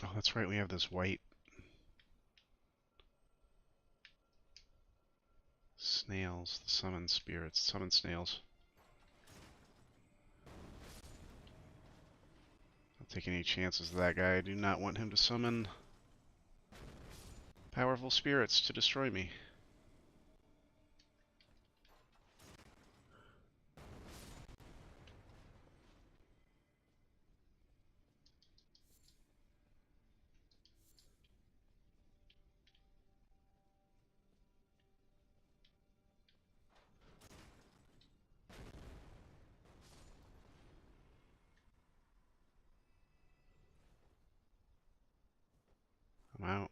Oh, that's right. We have this white snails, the summon spirits, summon snails. Not taking any chances with that guy. I do not want him to summon powerful spirits to destroy me. I'm out.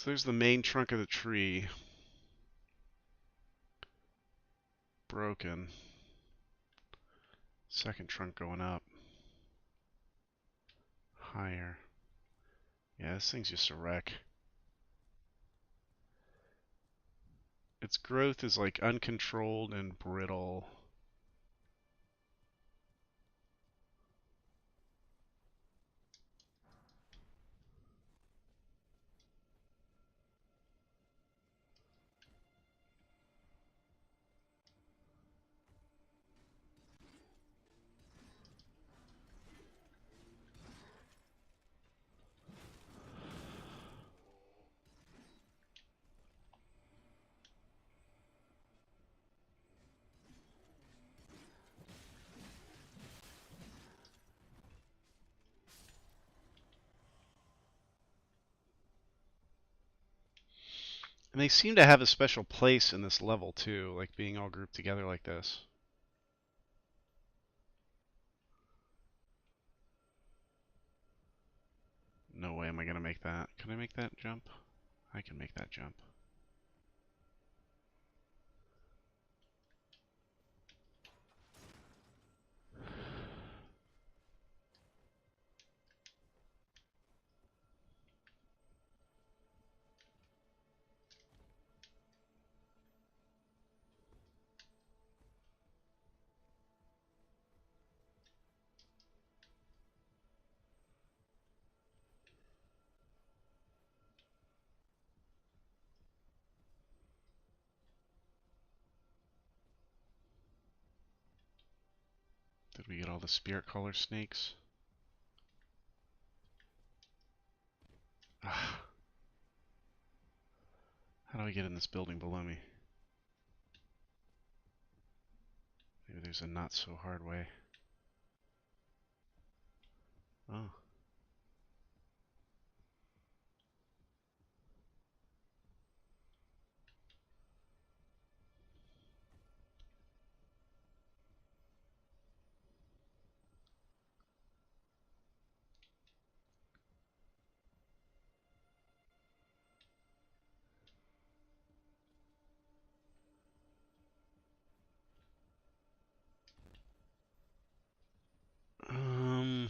So there's the main trunk of the tree. Broken. Second trunk going up. Higher. Yeah, this thing's just a wreck. Its growth is like uncontrolled and brittle. And they seem to have a special place in this level too, like being all grouped together like this. No way am I gonna make that. Can I make that jump? I can make that jump. Did we get all the spirit color snakes? Ah, how do I get in this building below me? Maybe there's a not so hard way. Oh. Um.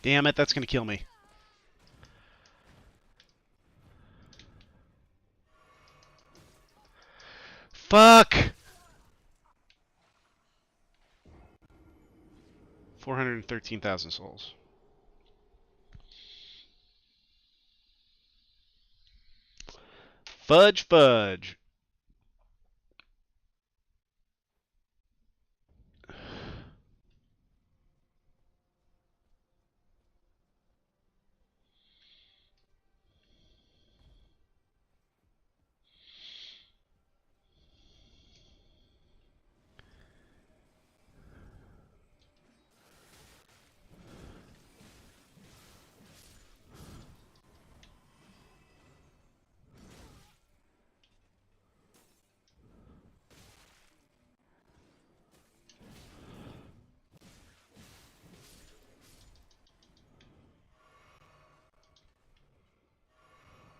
Damn it, that's gonna kill me. Fuck! 413,000 souls. Fudge fudge.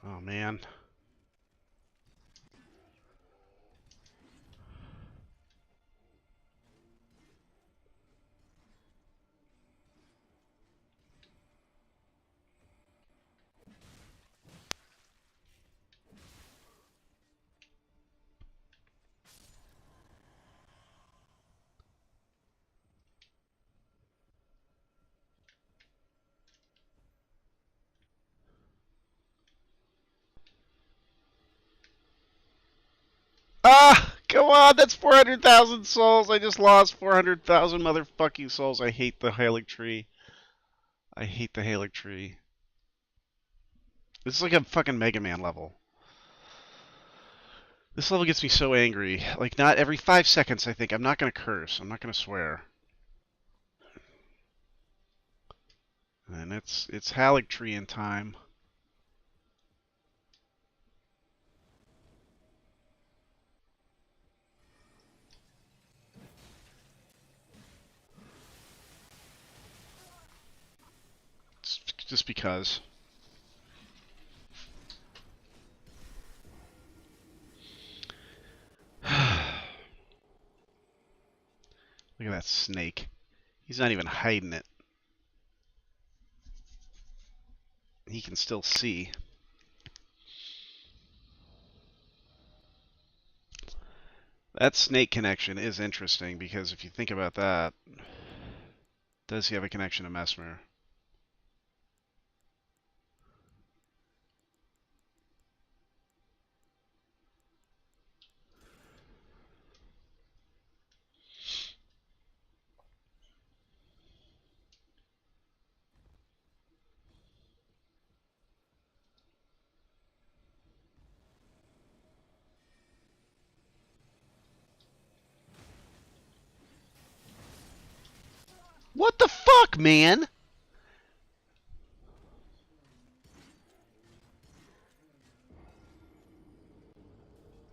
Oh man. Ah! Come on, that's 400,000 souls. I just lost 400,000 motherfucking souls. I hate the Halig tree. I hate the Halig tree. This is like a fucking Mega Man level. This level gets me so angry. Like, not every 5 seconds I think, I'm not gonna curse. I'm not gonna swear. And it's Haligtree time. It's just because. Look at that snake. He's not even hiding it. He can still see. That snake connection is interesting because if you think about that, does he have a connection to Mesmer? What the fuck, man?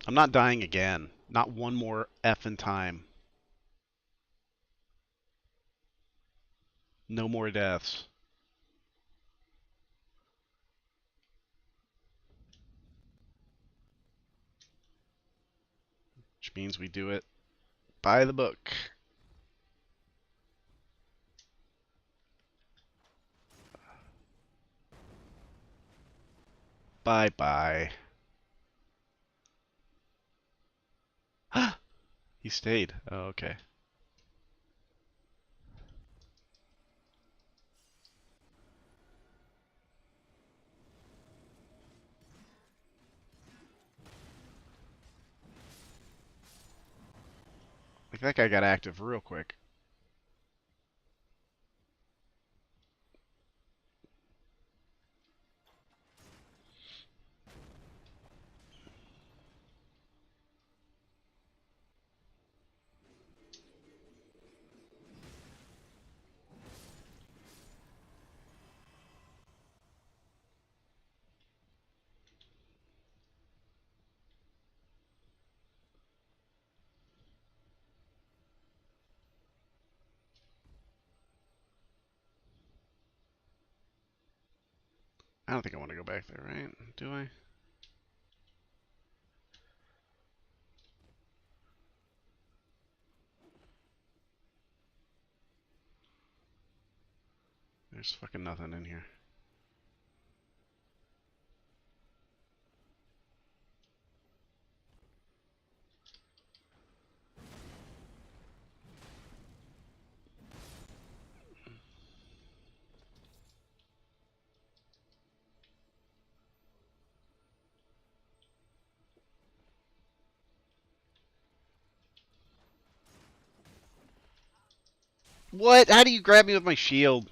I'm not dying again. Not one more effing time. No more deaths. Which means we do it by the book. Bye-bye. He stayed. Oh, okay. Like, that guy got active real quick. I don't think I want to go back there, right? Do I? There's fucking nothing in here. What? How do you grab me with my shield?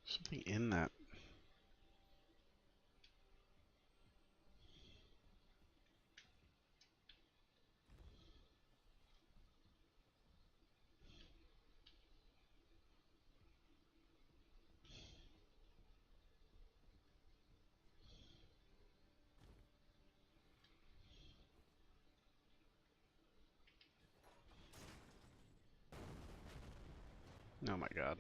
Something in that. Oh my god.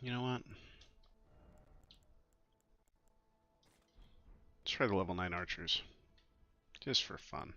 You know what? Let's try the level 9 archers. Just for fun.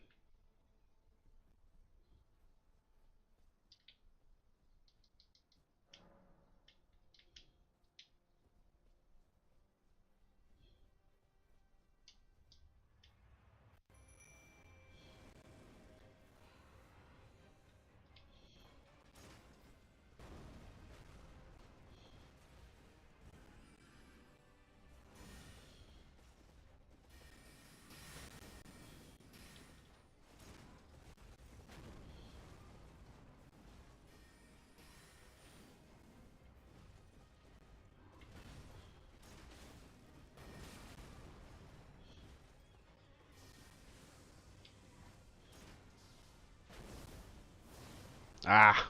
Ah!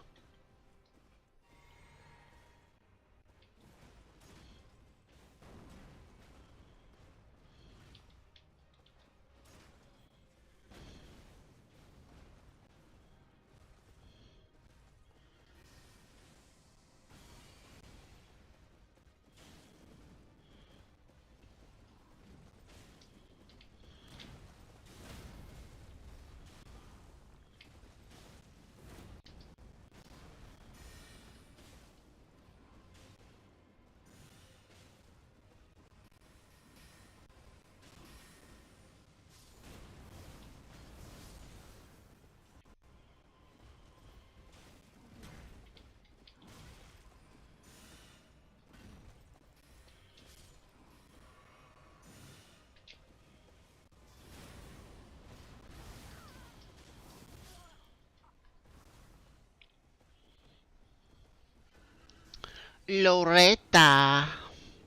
Loretta!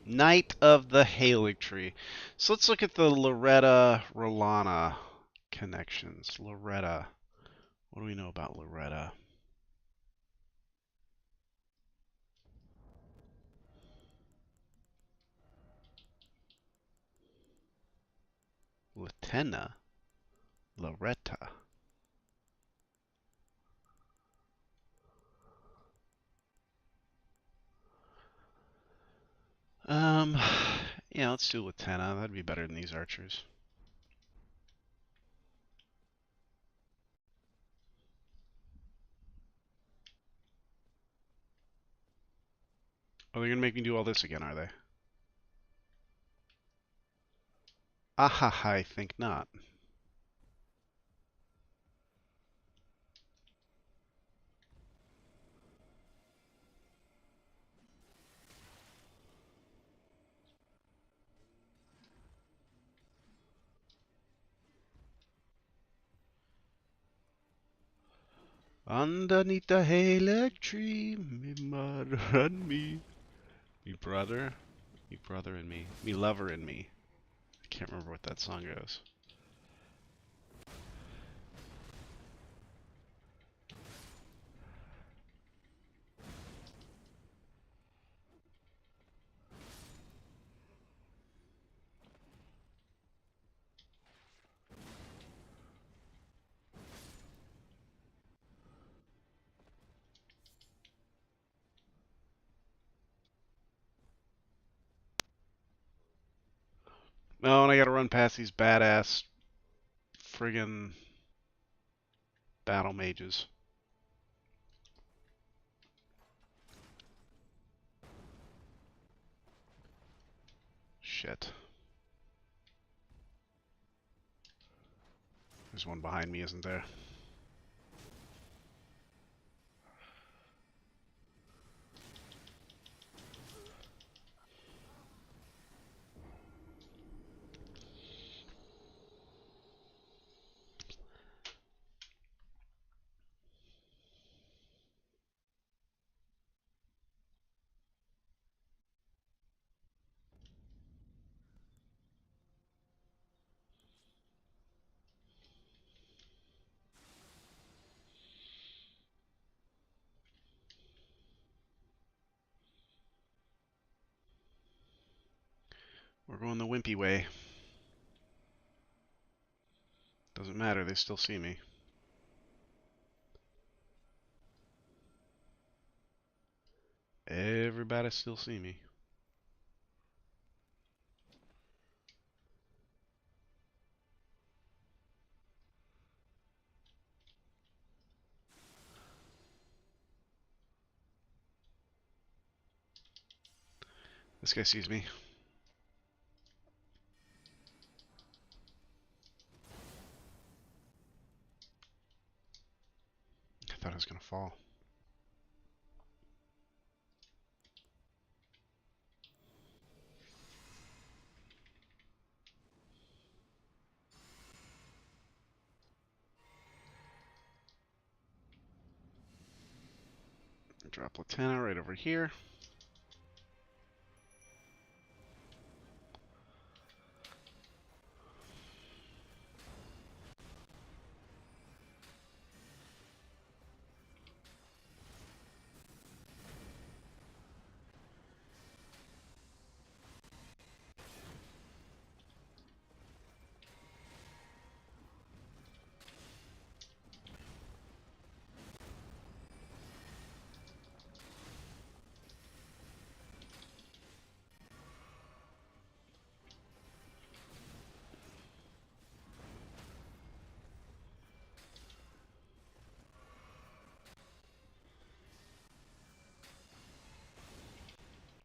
Knight of the Haligtree. So let's look at the Loretta-Rolana connections. Loretta. What do we know about Loretta? Latenna? Loretta. let's do Latenna. That'd be better than these archers. Oh, they're gonna make me do all this again, are they? Ahaha, I think not. Underneath the haylock tree, me mother and me. Me brother and me lover and me. I can't remember what that song goes. Oh, and I gotta run past these badass friggin' battle mages. Shit. There's one behind me, isn't there? We're going the wimpy way. Doesn't matter, they still see me. Everybody still see me. This guy sees me. I thought I was gonna fall. Drop Latenna right over here.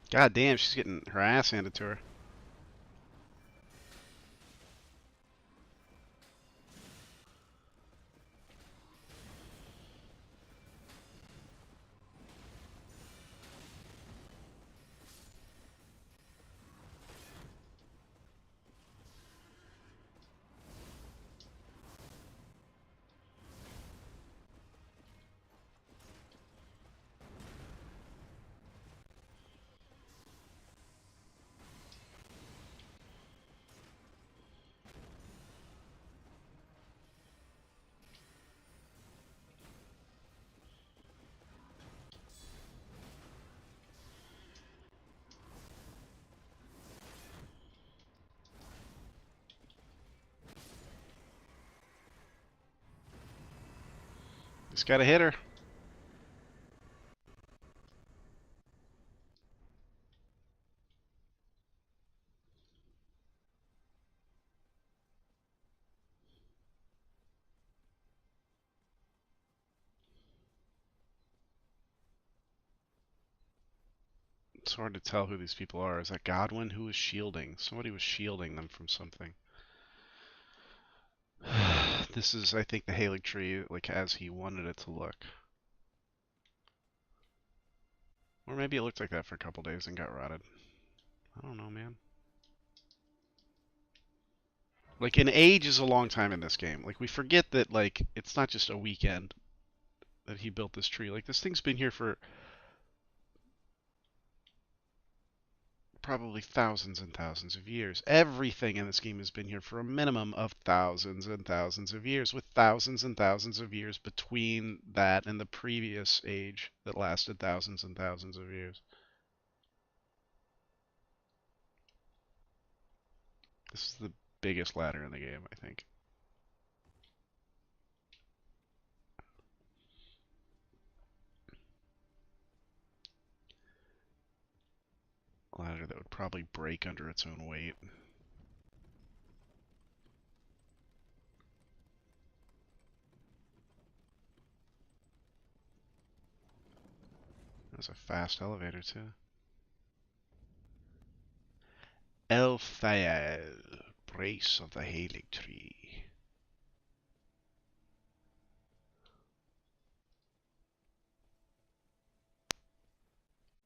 God damn, she's getting her ass handed to her. Just gotta hit her. hard to tell who these people are. Is that Godwin? Who was shielding? Somebody was shielding them from something. This is, I think, the Halig tree, like, as he wanted it to look. Or maybe it looked like that for a couple days and got rotted. I don't know, man. Like, an age is a long time in this game. Like, we forget that, like, it's not just a weekend that he built this tree. Like, this thing's been here for probably thousands and thousands of years. Everything in this game has been here for a minimum of thousands and thousands of years, with thousands and thousands of years between that and the previous age that lasted thousands and thousands of years. This is the biggest ladder in the game, I think. A ladder that would probably break under its own weight. That's a fast elevator, too. Elthael, Brace of the Halig Tree.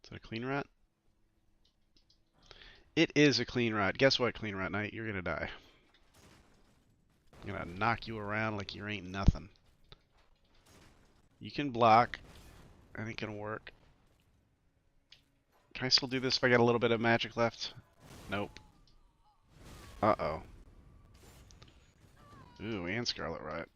Is that a clean rat? It is a clean rat. Guess what, Clean Rat Knight? You're gonna die. I'm gonna knock you around like you ain't nothing. You can block. I think it'll work. Can I still do this if I got a little bit of magic left? Nope. Uh-oh. Ooh, and Scarlet Riot.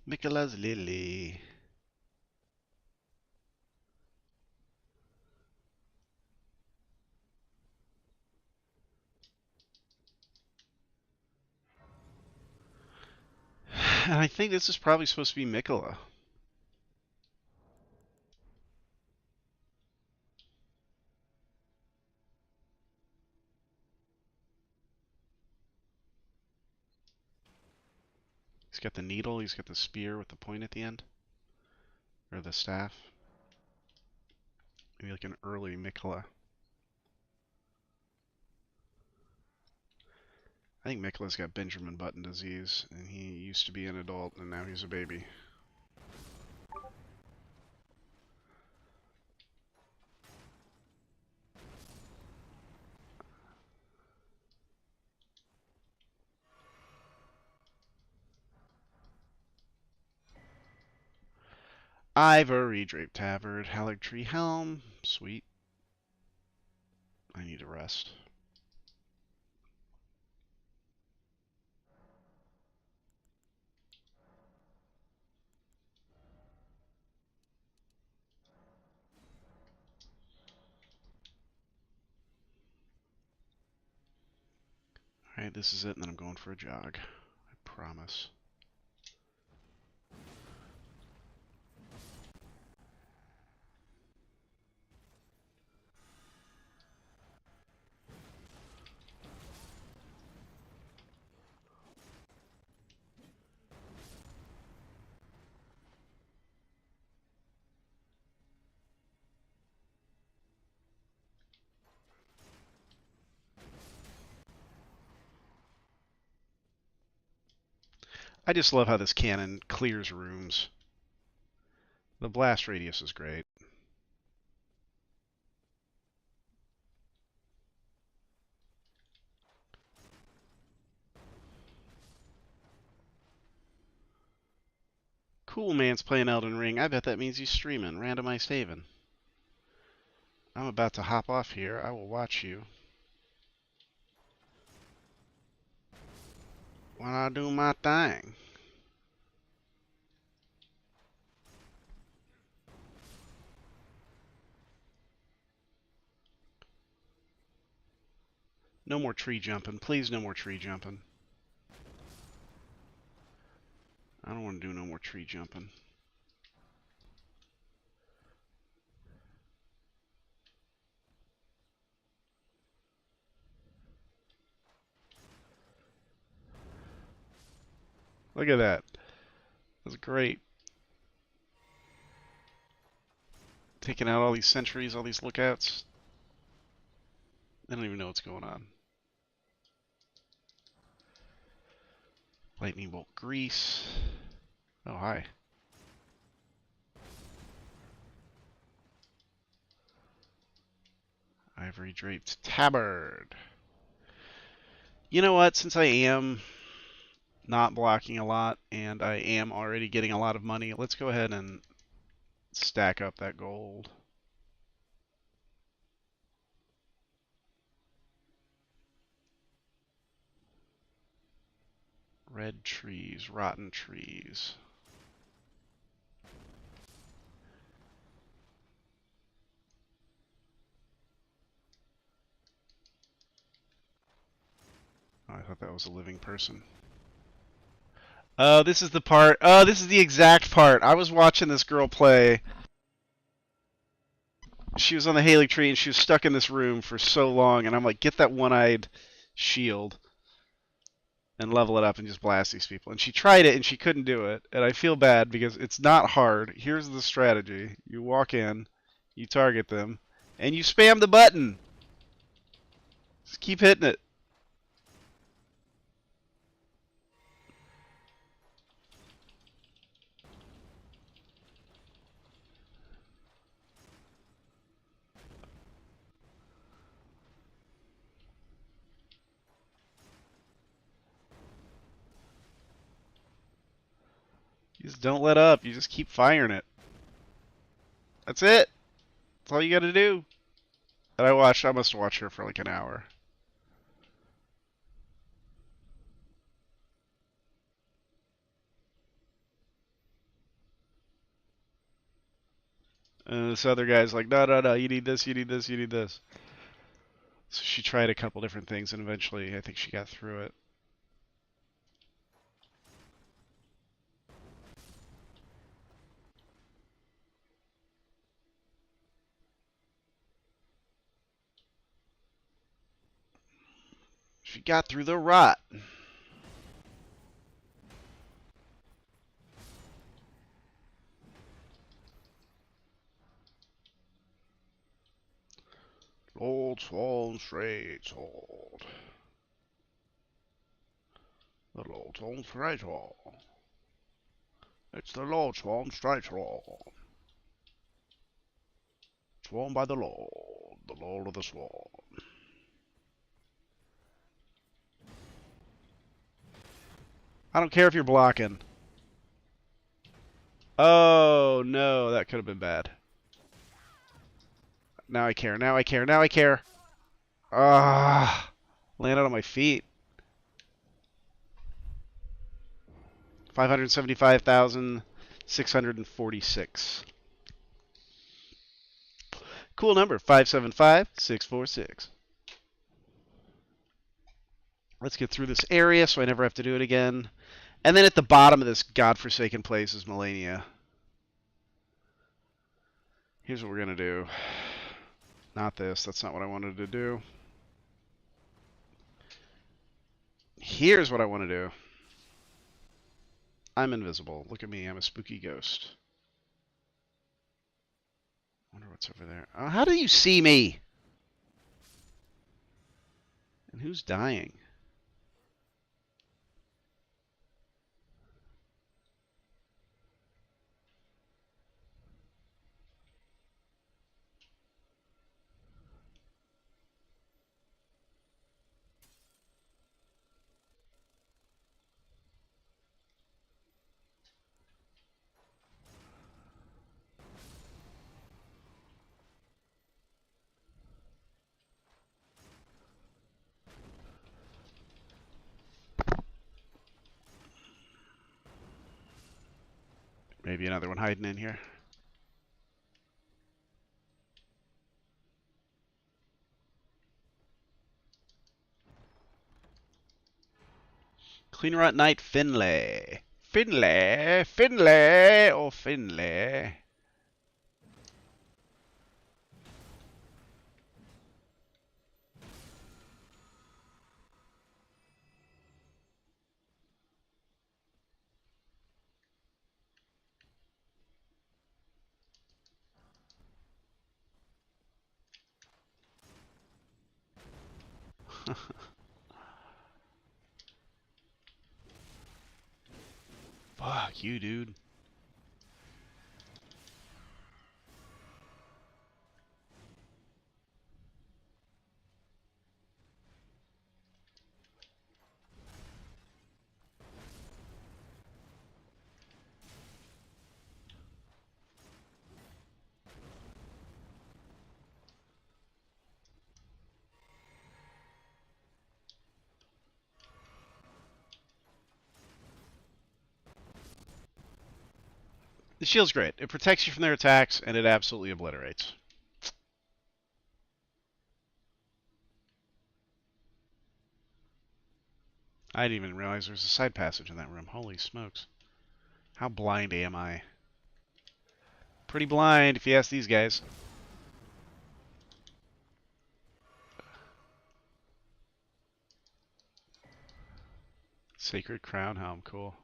Mikola's Lily. And I think this is probably supposed to be Mikola. He's got the needle, he's got the spear with the point at the end. Or the staff. Maybe like an early Mikola. I think Mikola's got Benjamin Button disease, and he used to be an adult, and now he's a baby. Ivory draped tabard, Halig tree helm. Sweet. I need a rest. Alright, this is it, and then I'm going for a jog. I promise. I just love how this cannon clears rooms. The blast radius is great. Cool man's playing Elden Ring. I bet that means he's streaming. Randomized Haven. I'm about to hop off here. I will watch you when I do my thing. No more tree jumping. Please, no more tree jumping. I don't want to do no more tree jumping. Look at that. That's great. Taking out all these sentries, all these lookouts. I don't even know what's going on. Lightning bolt grease. Oh, hi. Ivory draped tabard. You know what? Since I am not blocking a lot and I am already getting a lot of money, let's go ahead and stack up that gold. Red trees, rotten trees. Oh, I thought that was a living person. Oh, this is the part. Oh, this is the exact part. I was watching this girl play. She was on the Haley tree and she was stuck in this room for so long, and I'm like, get that one-eyed shield and level it up and just blast these people. And she tried it and she couldn't do it, and I feel bad because it's not hard. Here's the strategy. You walk in, you target them, and you spam the button. Just keep hitting it. You just don't let up. You just keep firing it. That's it. That's all you got to do. And I must have watched her for like an hour. And this other guy's like, no, no, no, you need this, you need this, you need this. So she tried a couple different things, and eventually I think she got through it. She got through the rot. Old Swan Straight Sword. The Lord Swan Straight Sword. It's the Lord Swan Straight Sword. Sworn by the Lord of the Swan. I don't care if you're blocking. Oh, no, that could have been bad. Now I care, now I care, now I care. Ah, landed on my feet. 575,646. Cool number, 575646. Let's get through this area so I never have to do it again. And then at the bottom of this godforsaken place is Melania. Here's what we're going to do. Not this. That's not what I wanted to do. Here's what I want to do. I'm invisible. Look at me. I'm a spooky ghost. Wonder what's over there. Oh, how do you see me? And who's dying? Maybe another one hiding in here. Clean Rot Knight Finlay. Finlay, Finlay, oh Finlay. Fuck you, dude. The shield's great. It protects you from their attacks, and it absolutely obliterates. I didn't even realize there was a side passage in that room. Holy smokes. How blind am I? Pretty blind, if you ask these guys. Sacred Crown Helm, cool.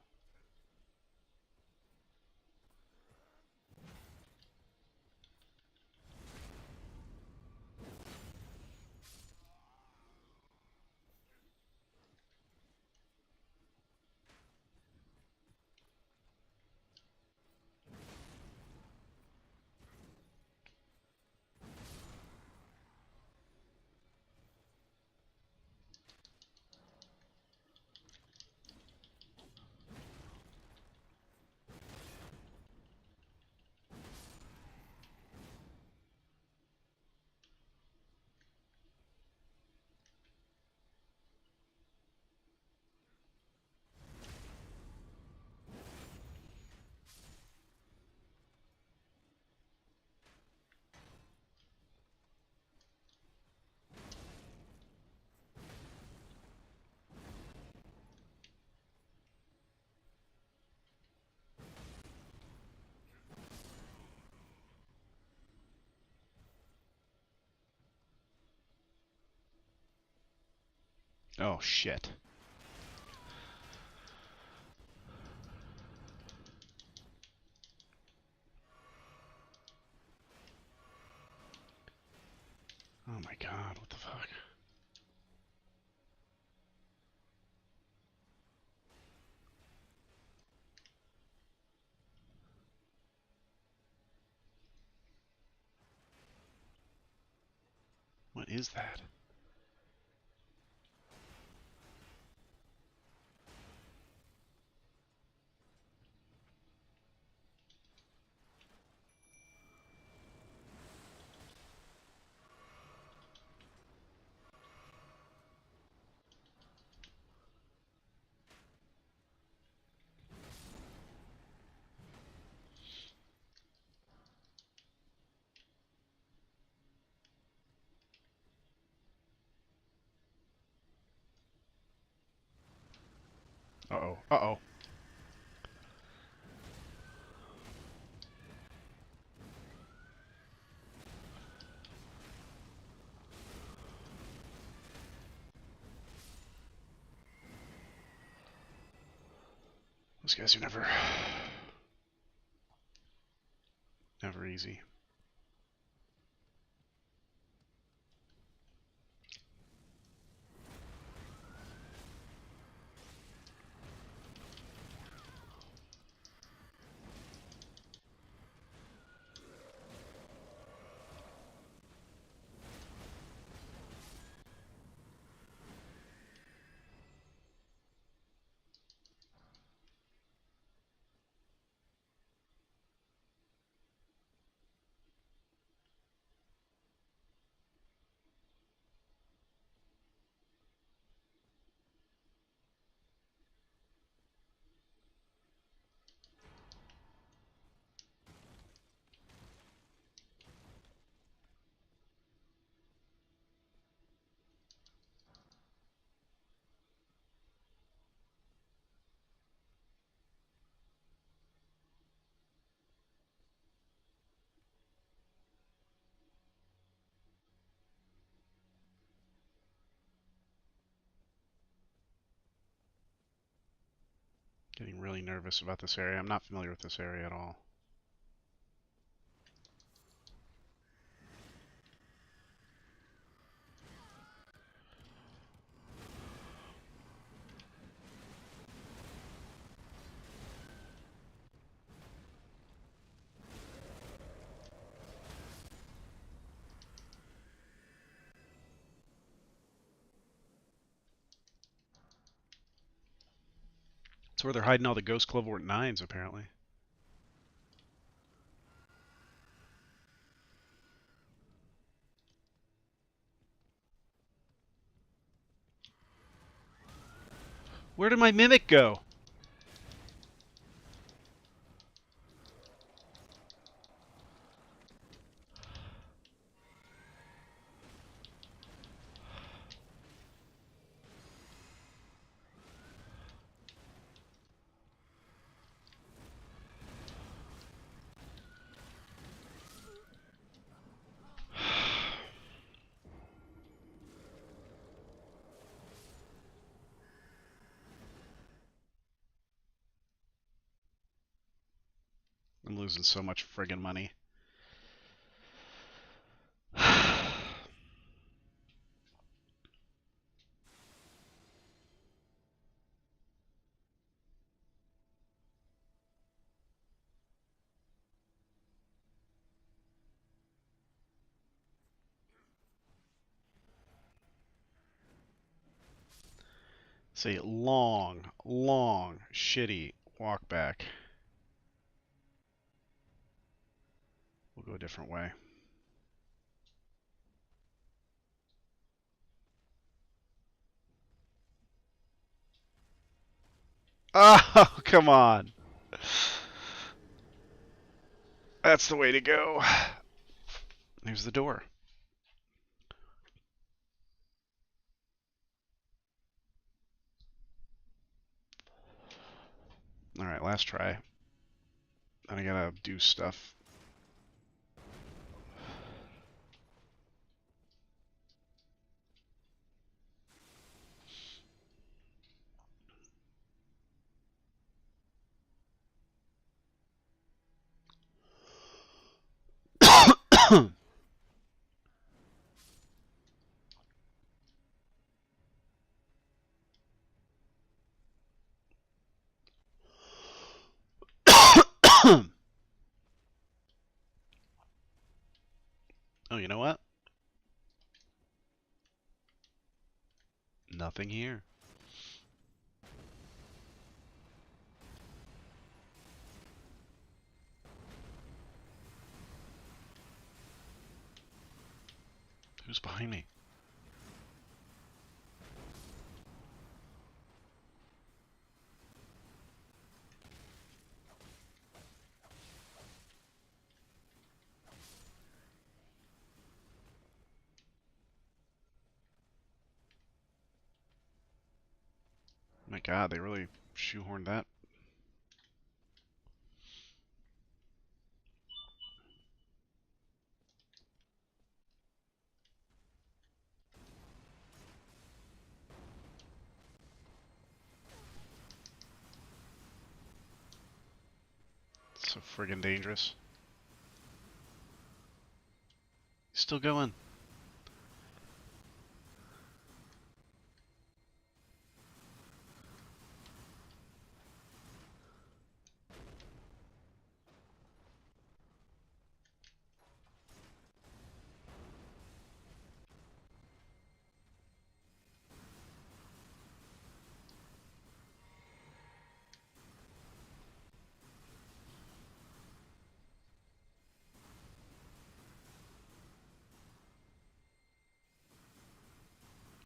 Oh, shit. Oh my god, what the fuck? What is that? Uh-oh. Uh-oh. Those guys are never easy. Getting really nervous about this area. I'm not familiar with this area at all. That's where they're hiding all the Ghost Cloverwort 9s, apparently. Where did my Mimic go? I'm losing so much friggin' money. It's a long, long, shitty walk back. We'll go a different way. Oh, come on. That's the way to go. There's the door. Alright, last try. And I gotta do stuff. Oh, you know what? Nothing here. Who's behind me? My god, they really shoehorned that. It's so friggin' dangerous. He's still going.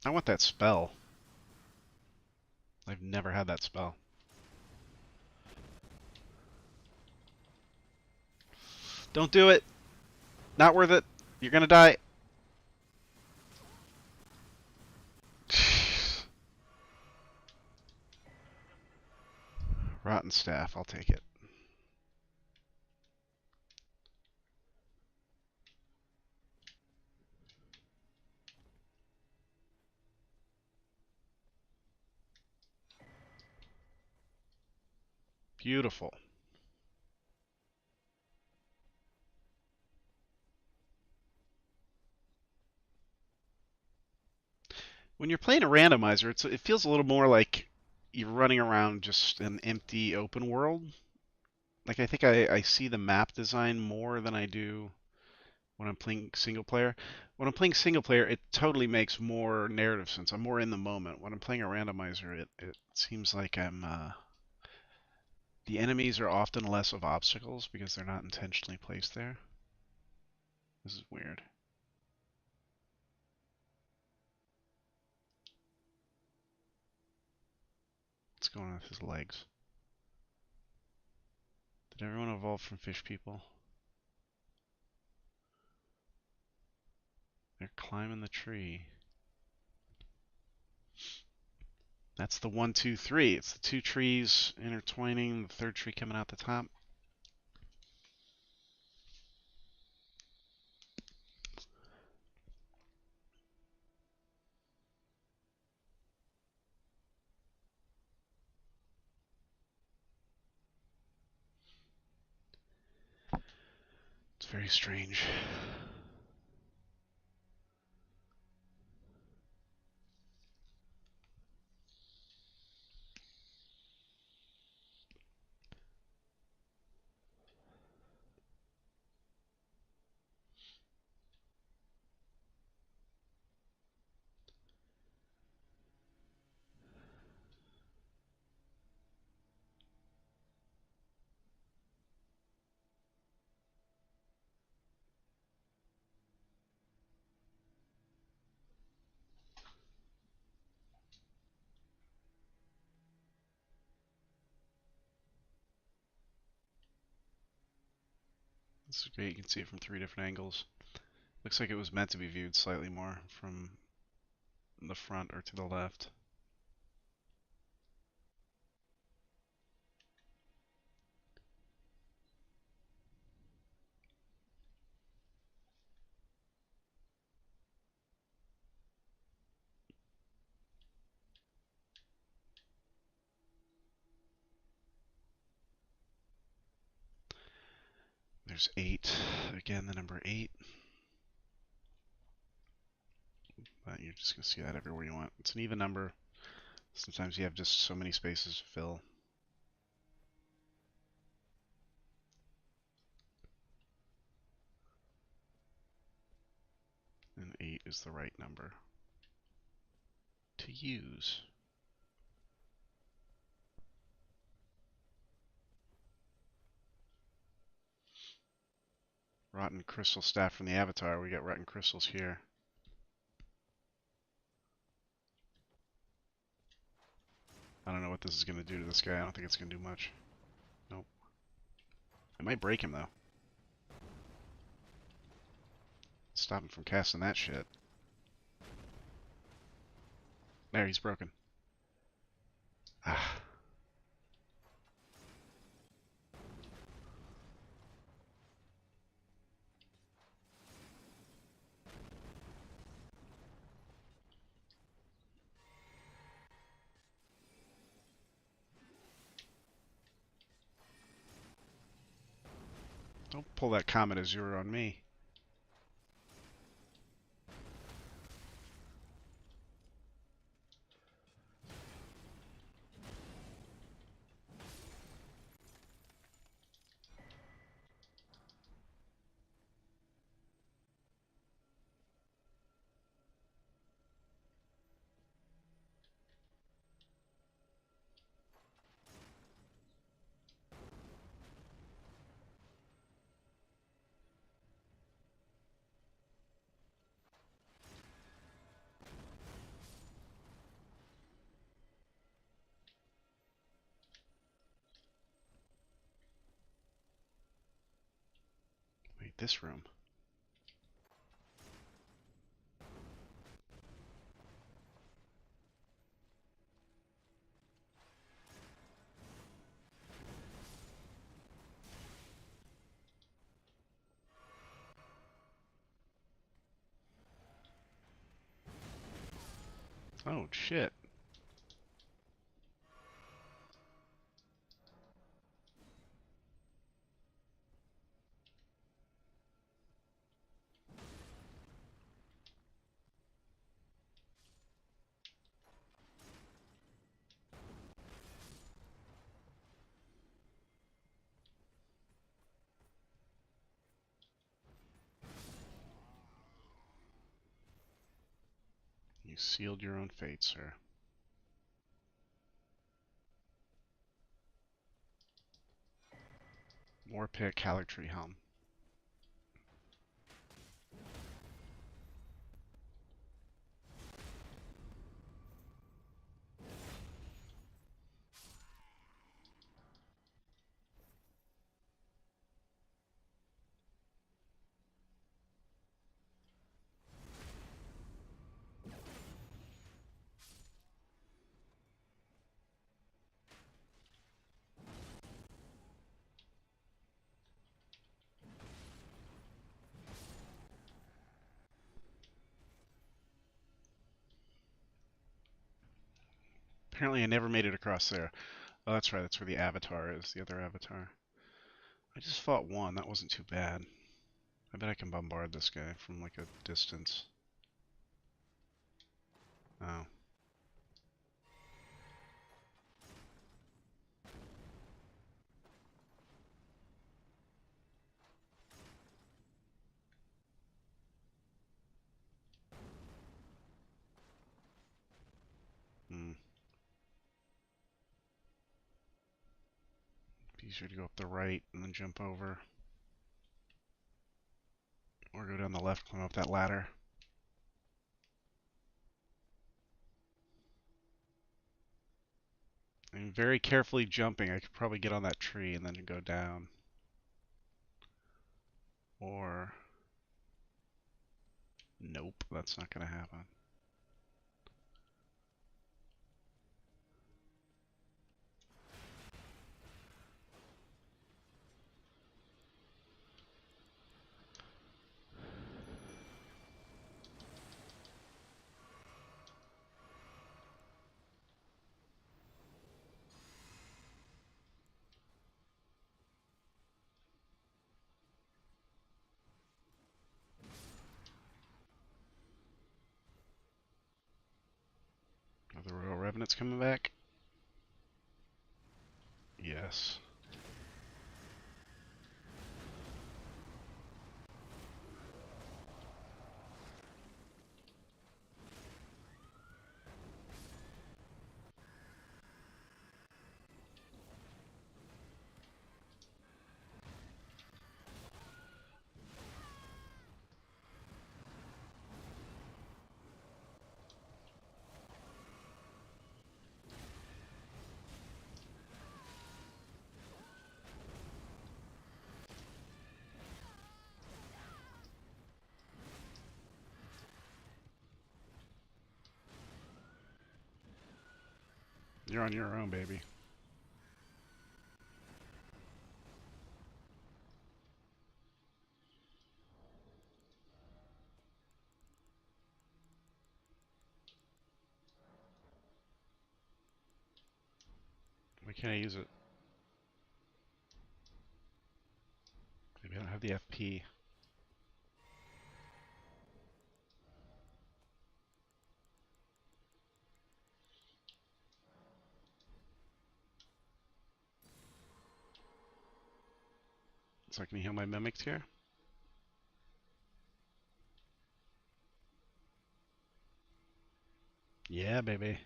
I want that spell. I've never had that spell. Don't do it! Not worth it! You're gonna die! Rotten staff, I'll take it. Beautiful. When you're playing a randomizer, it feels a little more like you're running around just an empty open world. Like, I think I see the map design more than I do when I'm playing single player. When I'm playing single player, it totally makes more narrative sense. I'm more in the moment. When I'm playing a randomizer, it seems like I'm The enemies are often less of obstacles because they're not intentionally placed there. This is weird. What's going on with his legs? Did everyone evolve from fish people? They're climbing the tree. That's the 1, 2, 3. It's the two trees intertwining, the third tree coming out the top. It's very strange. This is great. You can see it from 3 different angles. Looks like it was meant to be viewed slightly more from the front or to the left. There's 8. Again, the number 8. But you're just going to see that everywhere you want. It's an even number. Sometimes you have just so many spaces to fill. And 8 is the right number to use. Rotten crystal staff from the Avatar. We got rotten crystals here. I don't know what this is going to do to this guy. I don't think it's going to do much. Nope. It might break him, though. Stop him from casting that shit. There, he's broken. Ah. Don't pull that Comet Azure on me. Wait, this room. Oh, shit. You sealed your own fate, sir. War pick, Haligtree helm. Apparently I never made it across there. Oh, that's right, that's where the avatar is, the other avatar. I just fought one, that wasn't too bad. I bet I can bombard this guy from like a distance. Oh. Hmm. Be easier to go up the right and then jump over. Or go down the left, climb up that ladder. I'm very carefully jumping. I could probably get on that tree and then go down. Or... Nope, that's not gonna happen. Are the Royal Revenants coming back? Yes. You're on your own, baby. Why can't I use it? Maybe I don't have the FP. So I can heal my mimics here? Yeah, baby.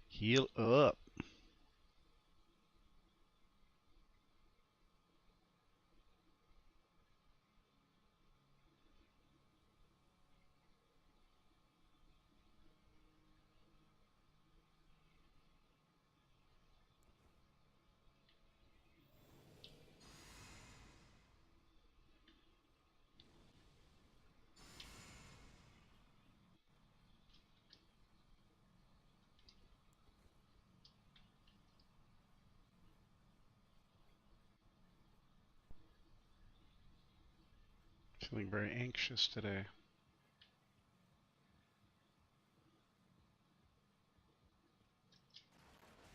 Heal up. Feeling very anxious today.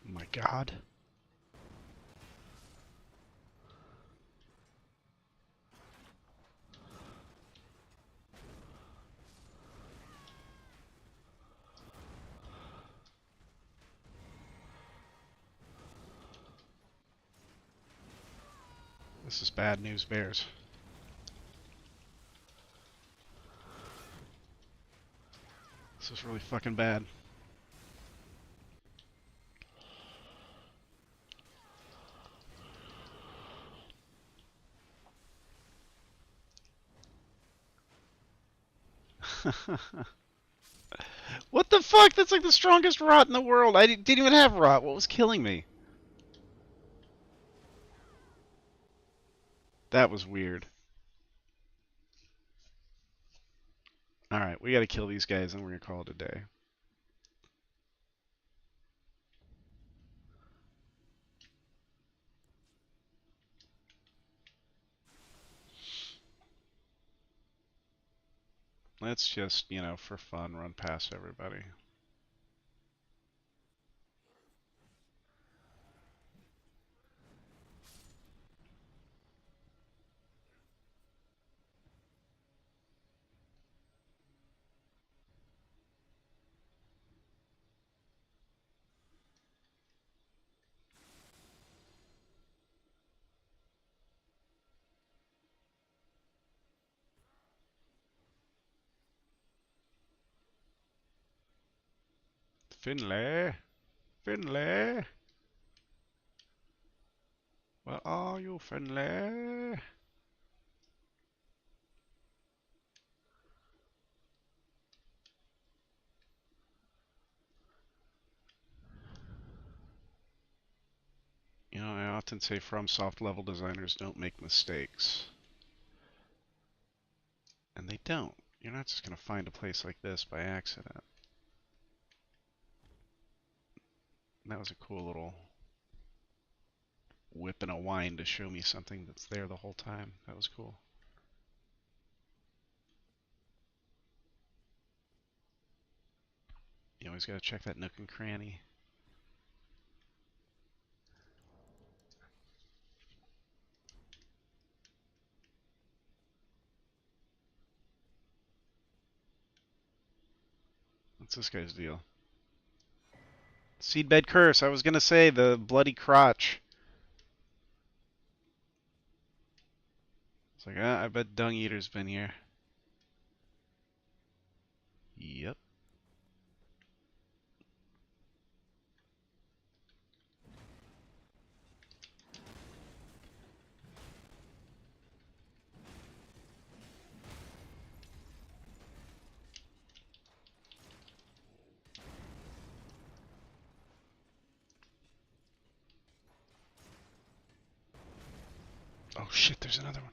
Oh my god. This is bad news, bears. This is really fucking bad. What the fuck? That's like the strongest rot in the world. I didn't even have rot. What was killing me? That was weird. Alright, we gotta kill these guys and we're gonna call it a day. Let's just, for fun, run past everybody. Finlay! Finlay! Where are you, Finlay? I often say FromSoft level designers don't make mistakes. And they don't. You're not just going to find a place like this by accident. That was a cool little whip and a whine to show me something that's there the whole time. That was cool. You always got to check that nook and cranny. What's this guy's deal? Seedbed curse. I was going to say the bloody crotch. It's like, I bet Dung Eater's been here. Yep. Oh shit, there's another one.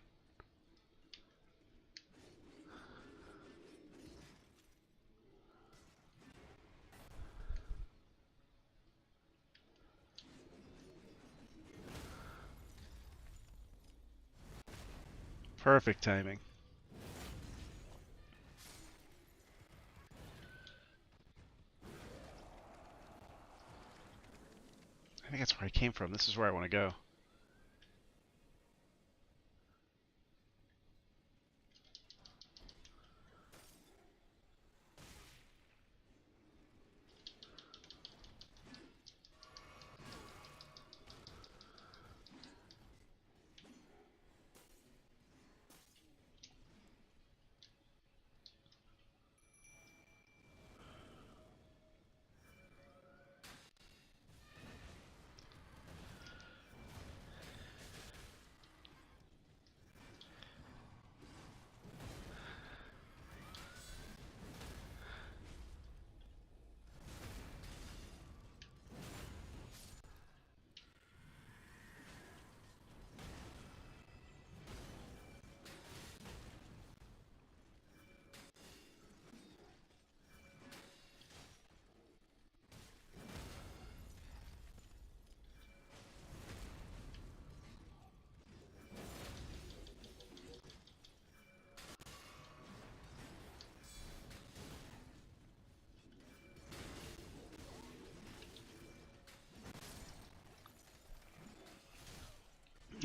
Perfect timing. I think that's where I came from. This is where I want to go.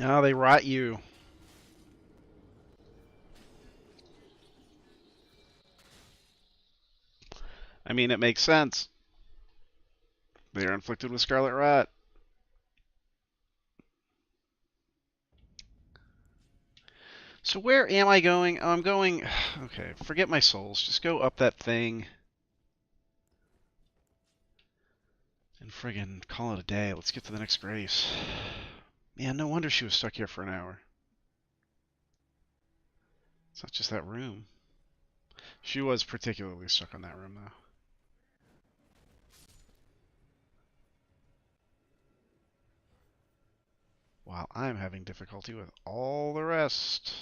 Oh, they rot you. I mean, it makes sense. They are inflicted with scarlet rot. So where am I going? Oh, I'm going... Okay, forget my souls. Just go up that thing. And friggin' call it a day. Let's get to the next grace. Man, no wonder she was stuck here for an hour. It's not just that room. She was particularly stuck on that room, though. While I'm having difficulty with all the rest.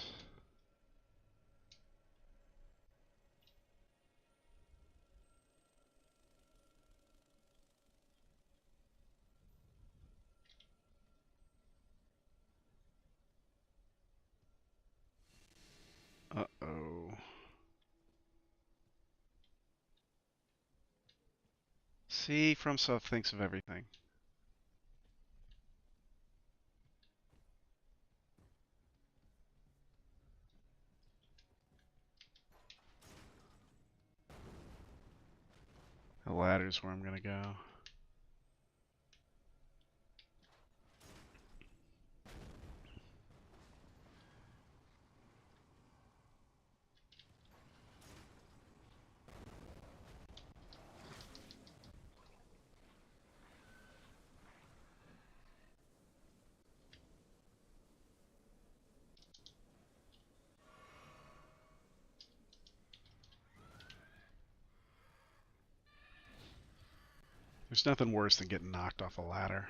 Uh-oh. See, FromSoft thinks of everything. The ladder's where I'm gonna go. There's nothing worse than getting knocked off a ladder.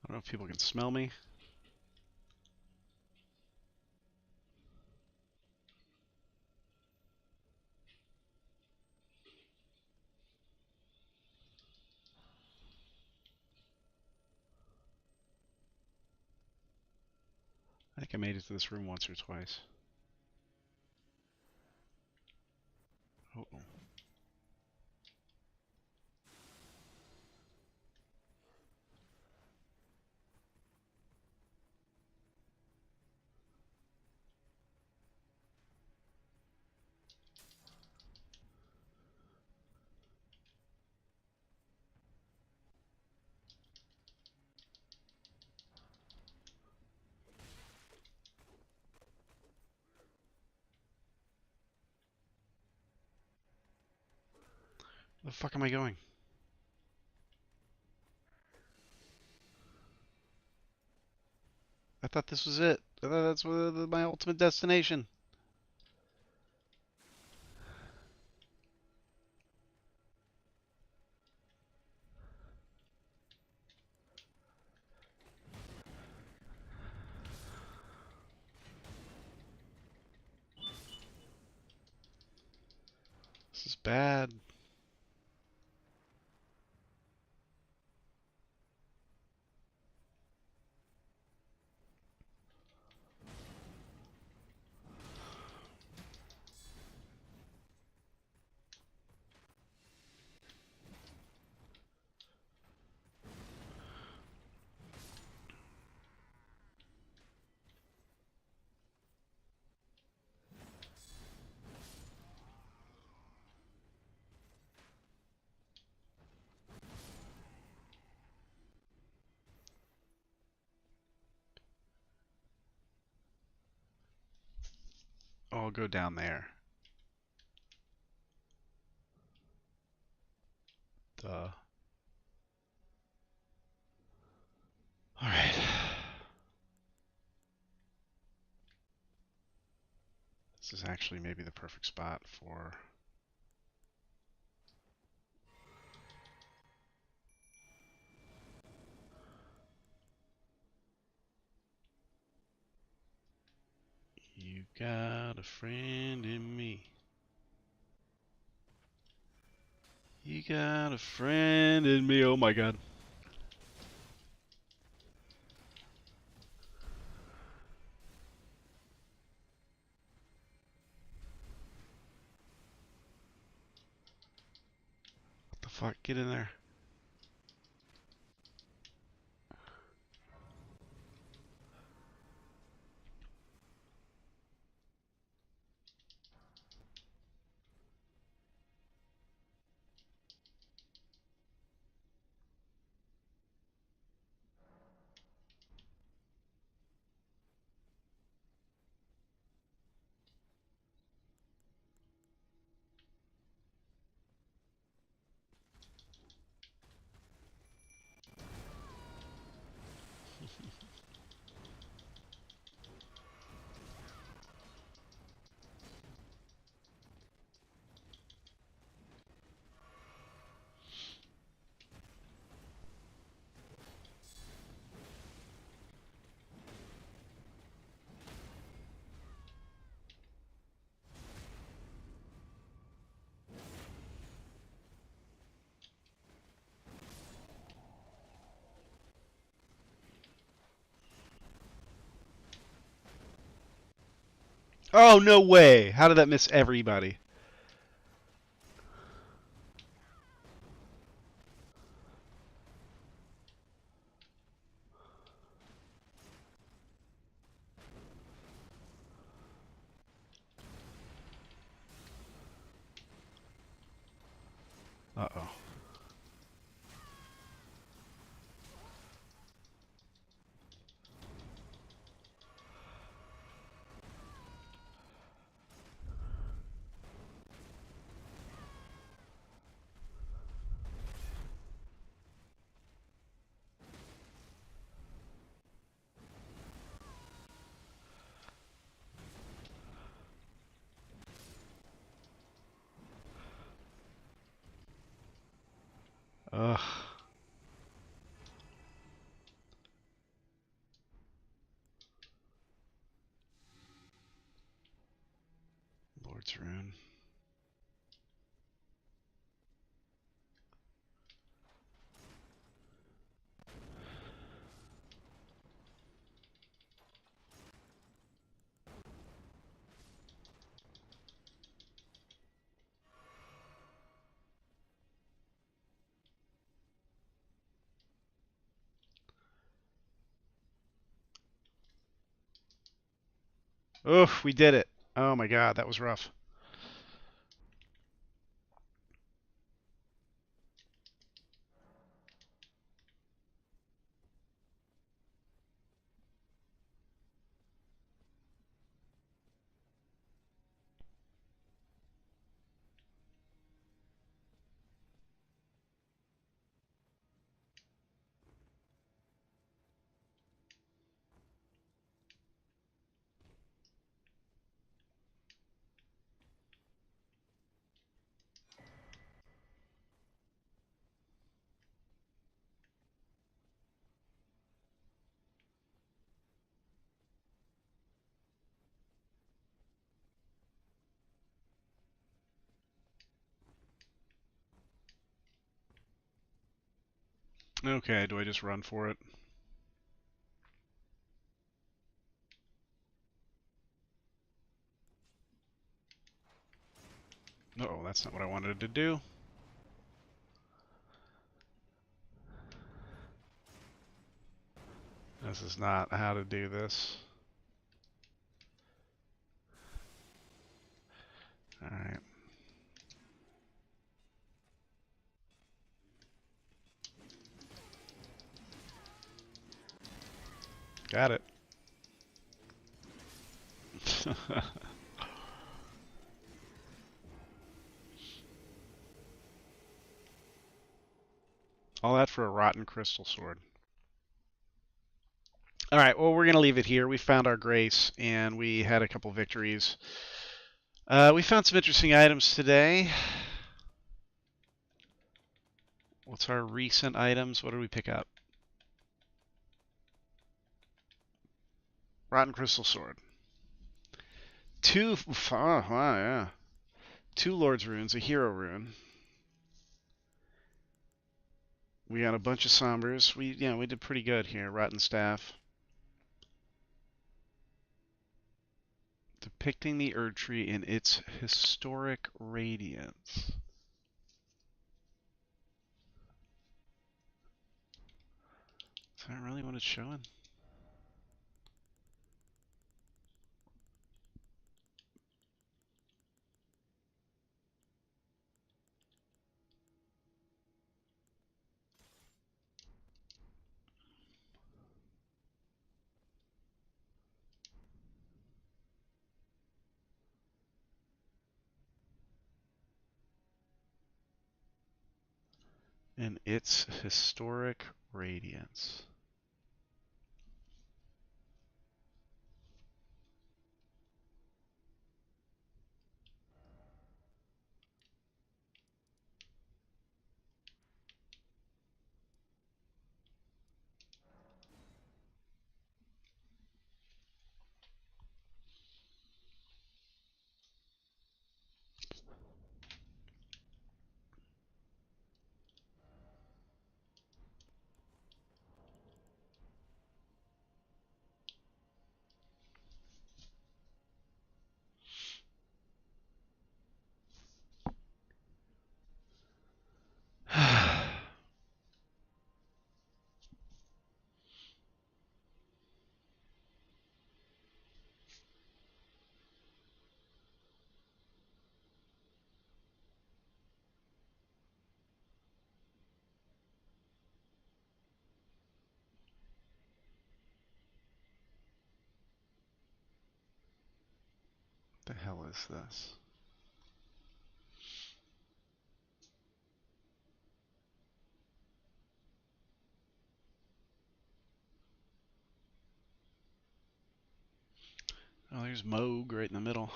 I don't know if people can smell me. I think I made it to this room once or twice. Oh. Where the fuck am I going? I thought this was it. I thought that's my ultimate destination. This is bad. Oh, I'll go down there. Duh. Alright. This is actually maybe the perfect spot for... You got a friend in me. You got a friend in me. Oh my god. What the fuck? Get in there. Oh, no way! How did that miss everybody? Uh-oh. Ugh. Lord's Rune. Oof, we did it. Oh my god, that was rough. Okay, do I just run for it? No, that's not what I wanted to do. This is not how to do this. Alright. Got it. All that for a rotten crystal sword. Alright, well, we're going to leave it here. We found our grace, and we had a couple victories. We found some interesting items today. What's our recent items? What did we pick up? Rotten crystal sword. Two, oh, wow, yeah. 2 Lord's runes, a hero rune. We got a bunch of sombers. We did pretty good here. Rotten staff. Depicting the Erd Tree in its historic radiance. Is that really what it's showing? In its historic radiance. hell is this? Oh, there's Moog right in the middle.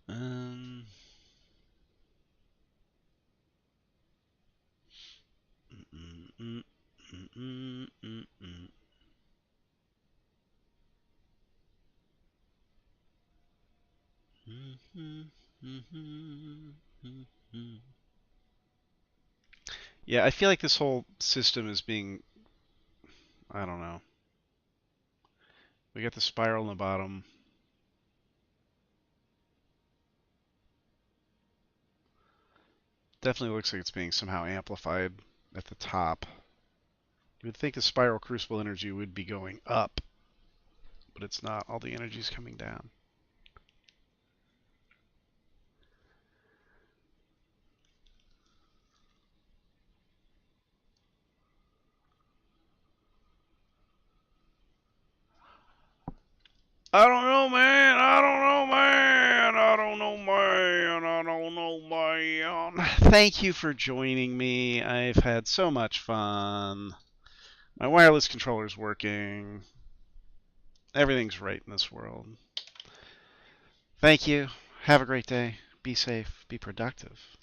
Um, mm, mm, mm, mm, mm, mm. Yeah, I feel like this whole system is being, I don't know. We got the spiral in the bottom. Definitely looks like it's being somehow amplified at the top. You would think the spiral crucible energy would be going up, but it's not. All the energy is coming down. I don't know, man. I don't know, man. I don't know, man. I don't know, man. Thank you for joining me. I've had so much fun. My wireless controller's working. Everything's right in this world. Thank you. Have a great day. Be safe. Be productive.